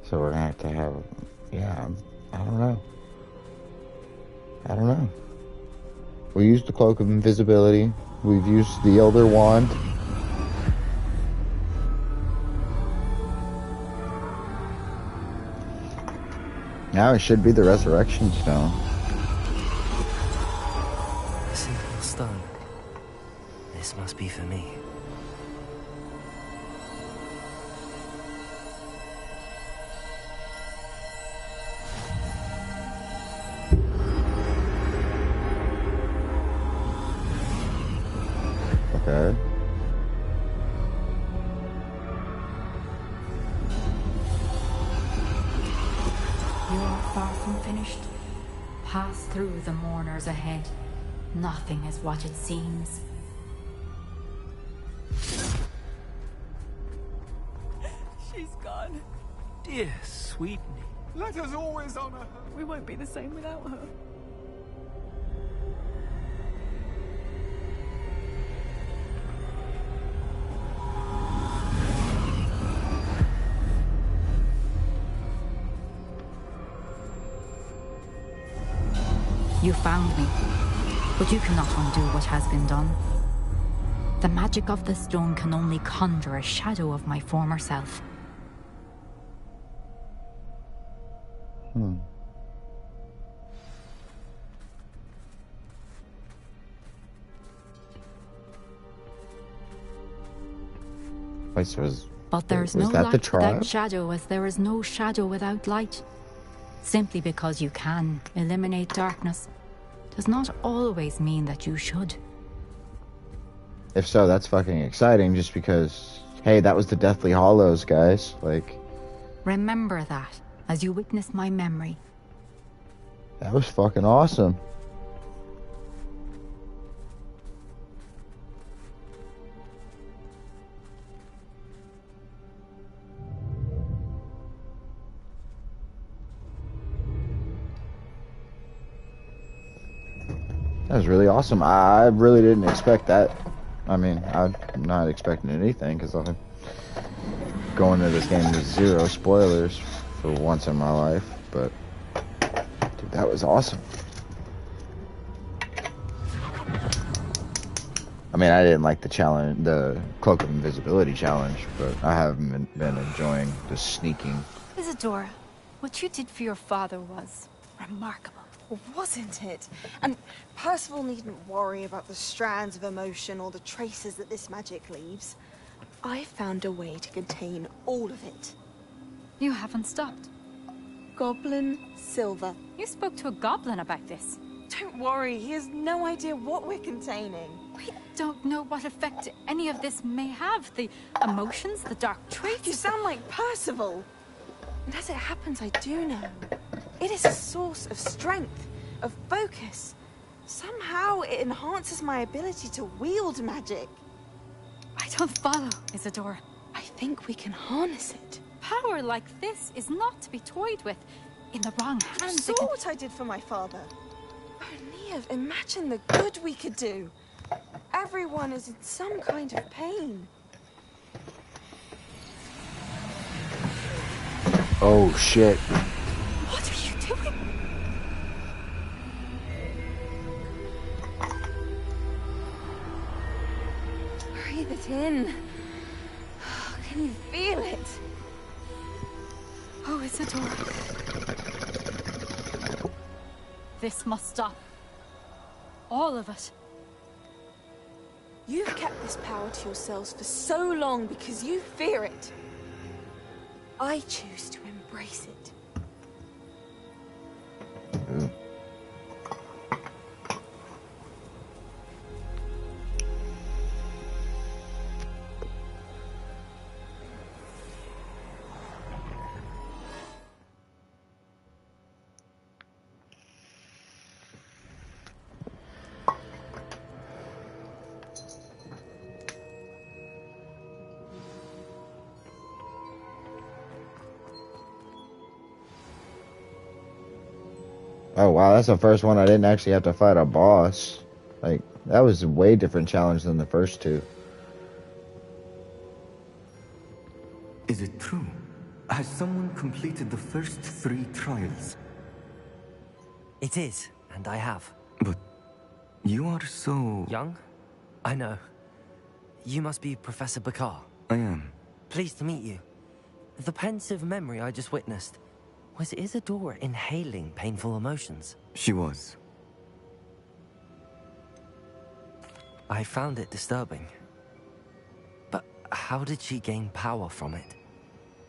So we're gonna have to have, yeah, I don't know. I don't know. We used the Cloak of Invisibility. We've used the Elder Wand. Now it should be the Resurrection Stone. A single stone. This must be for me. Okay. You are far from finished. Pass through the mourners ahead. Nothing is what it seems. She's gone. Dear sweet me. Let us always honor her. We won't be the same without her. You found me, but you cannot undo what has been done. The magic of the stone can only conjure a shadow of my former self. Wait, so But there's was no that the light tribe? without shadow, as there is no shadow without light. Simply because you can eliminate darkness does not always mean that you should. If so, that's fucking exciting just because, hey, that was the Deathly Hollows, guys. Like, Remember that as you witness my memory. that was fucking awesome. That was really awesome. I really didn't expect that. I mean, I'm not expecting anything because I'm going into this game with zero spoilers for once in my life. But, dude, that was awesome. I mean, I didn't like the challenge, the Cloak of Invisibility challenge, but I haven't been enjoying the sneaking. Isadora, what you did for your father was remarkable. Wasn't it? And Percival needn't worry about the strands of emotion or the traces that this magic leaves. I found a way to contain all of it. You haven't stopped. Goblin silver. You spoke to a goblin about this. Don't worry, he has no idea what we're containing. We don't know what effect any of this may have. The emotions, the dark traits. You sound like Percival. And as it happens, I do know. It is a source of strength, of focus. Somehow it enhances my ability to wield magic. I don't follow, Isadora. I think we can harness it. Power like this is not to be toyed with. In the wrong hands. You saw what I did for my father. Oh, Neve, imagine the good we could do. Everyone is in some kind of pain. Oh shit. What are you doing? Breathe it in. Can you feel it? Oh, Isadora. This must stop. All of it. You've kept this power to yourselves for so long because you fear it. I choose to embrace it. Oh wow, that's the first one I didn't actually have to fight a boss. Like, that was a way different challenge than the first two. Is it true? Has someone completed the first 3 trials? It is, and I have. But you are so... Young? I know. You must be Professor Bakar. I am. Pleased to meet you. The pensive memory I just witnessed. Was Isadora inhaling painful emotions? She was. I found it disturbing. But how did she gain power from it?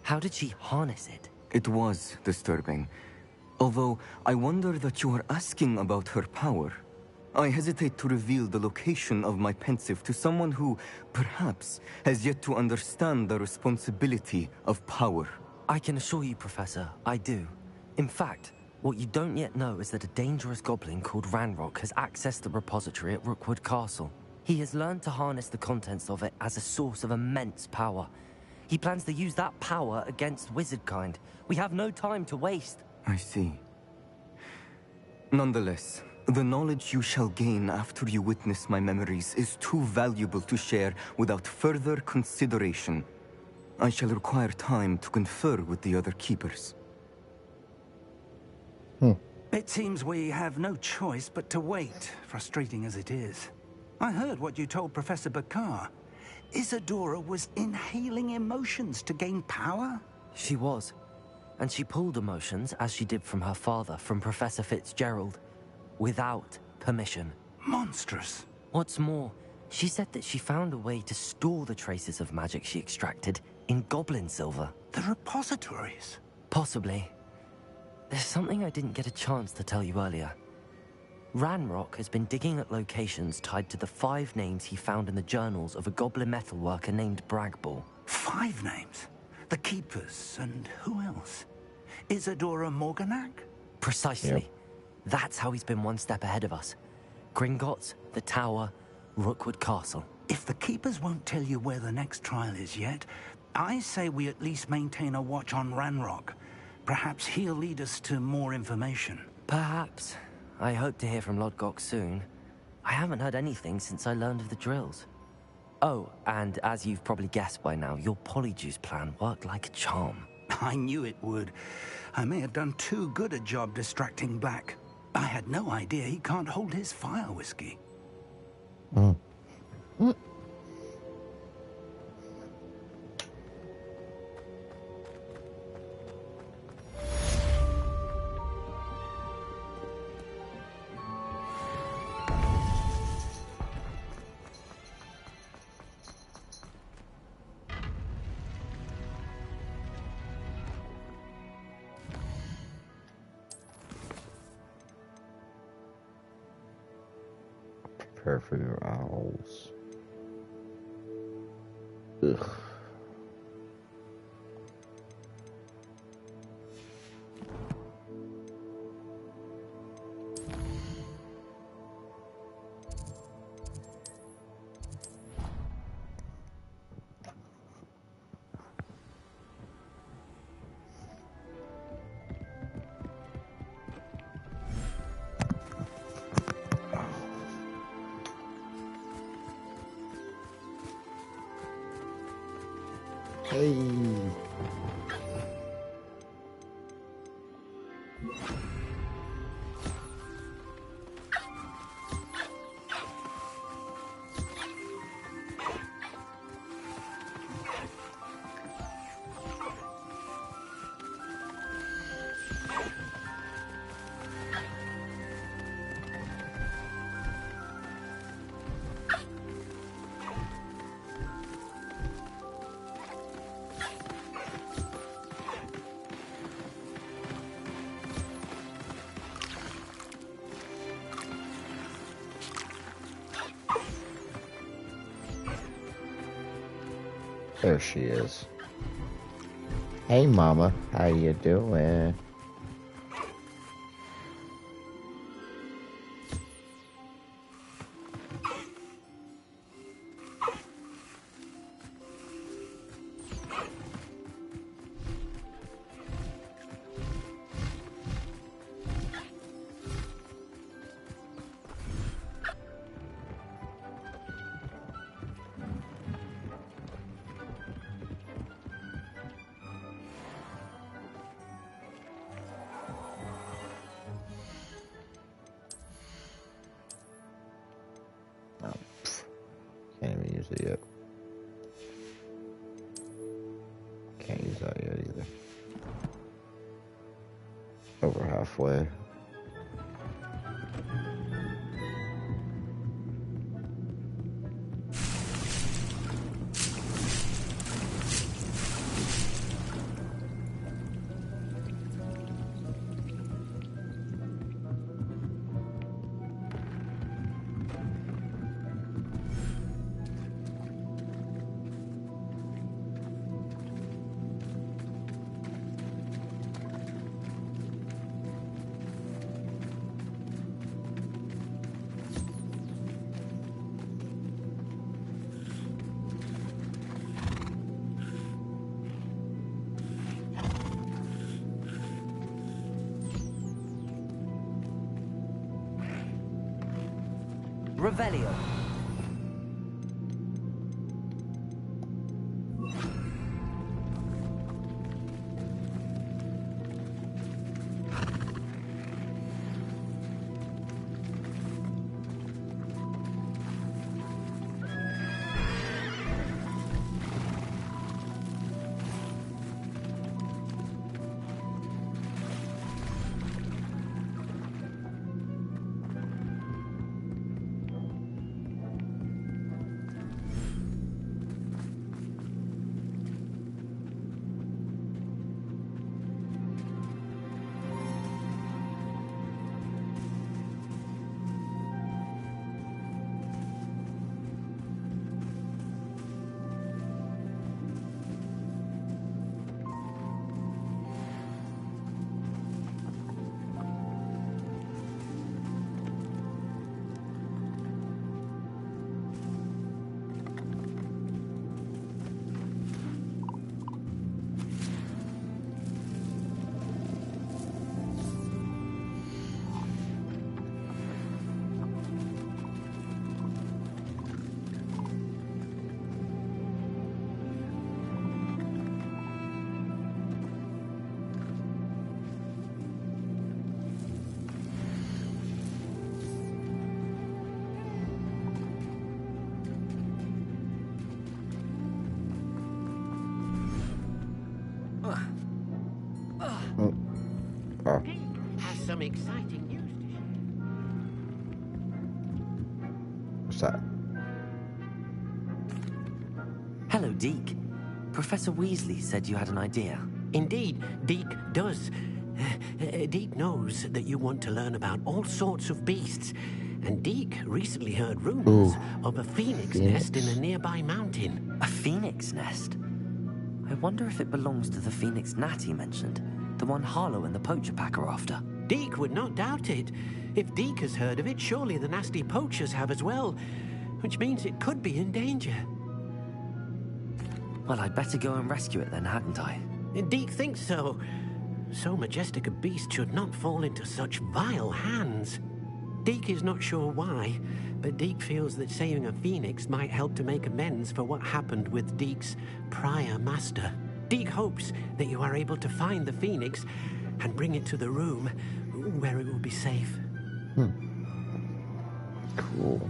How did she harness it? It was disturbing. Although, I wonder that you are asking about her power. I hesitate to reveal the location of my pensive to someone who, perhaps, has yet to understand the responsibility of power. I can assure you, Professor, I do. In fact, what you don't yet know is that a dangerous goblin called Ranrock has accessed the repository at Rookwood Castle. He has learned to harness the contents of it as a source of immense power. He plans to use that power against wizardkind. We have no time to waste. I see. Nonetheless, the knowledge you shall gain after you witness my memories is too valuable to share without further consideration. I shall require time to confer with the other keepers. It seems we have no choice but to wait, frustrating as it is. I heard what you told Professor Bakar. Isadora was inhaling emotions to gain power? She was. And she pulled emotions, as she did from her father, from Professor Fitzgerald, without permission. Monstrous. What's more, she said that she found a way to store the traces of magic she extracted in goblin silver. The repositories? Possibly. There's something I didn't get a chance to tell you earlier. Ranrock has been digging at locations tied to the 5 names he found in the journals of a goblin metalworker named Bragball. 5 names? The Keepers, and who else? Isadora Morganac? Precisely. Yep. That's how he's been one step ahead of us. Gringotts, the Tower, Rookwood Castle. If the Keepers won't tell you where the next trial is yet, I say we at least maintain a watch on Ranrock. Perhaps he'll lead us to more information. Perhaps. I hope to hear from Lodgok soon. I haven't heard anything since I learned of the drills. Oh, and as you've probably guessed by now, your Polyjuice plan worked like a charm. I knew it would. I may have done too good a job distracting Black. I had no idea he can't hold his fire whiskey. Prepare for your owls. Ugh. Hey. There she is. Hey, Mama. How you doing? Can't even use it yet. Can't use that yet either. Over halfway. Revelio. Has some exciting news to What's share. that? Hello, Deke. Professor Weasley said you had an idea. Indeed, Deke does. Deke knows that you want to learn about all sorts of beasts, and Deke recently heard rumors of a phoenix Phoenix. nest in a nearby mountain. A phoenix nest? I wonder if it belongs to the phoenix gnat he mentioned. The one Harlow and the poacher pack are after. Deke would not doubt it. If Deke has heard of it, surely the nasty poachers have as well, which means it could be in danger. Well, I'd better go and rescue it then, hadn't I? Deke thinks so. So majestic a beast should not fall into such vile hands. Deke is not sure why, but Deke feels that saving a phoenix might help to make amends for what happened with Deke's prior master. Deke hopes that you are able to find the phoenix and bring it to the room where it will be safe. Cool.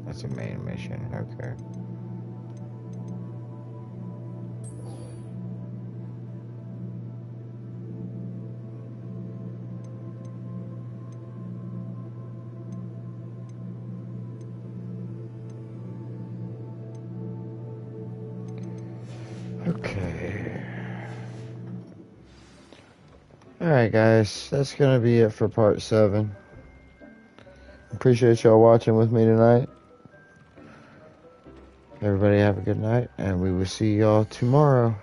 That's a main mission, okay. Okay. Alright guys, that's gonna be it for part 7. Appreciate y'all watching with me tonight. Everybody have a good night, and we will see y'all tomorrow.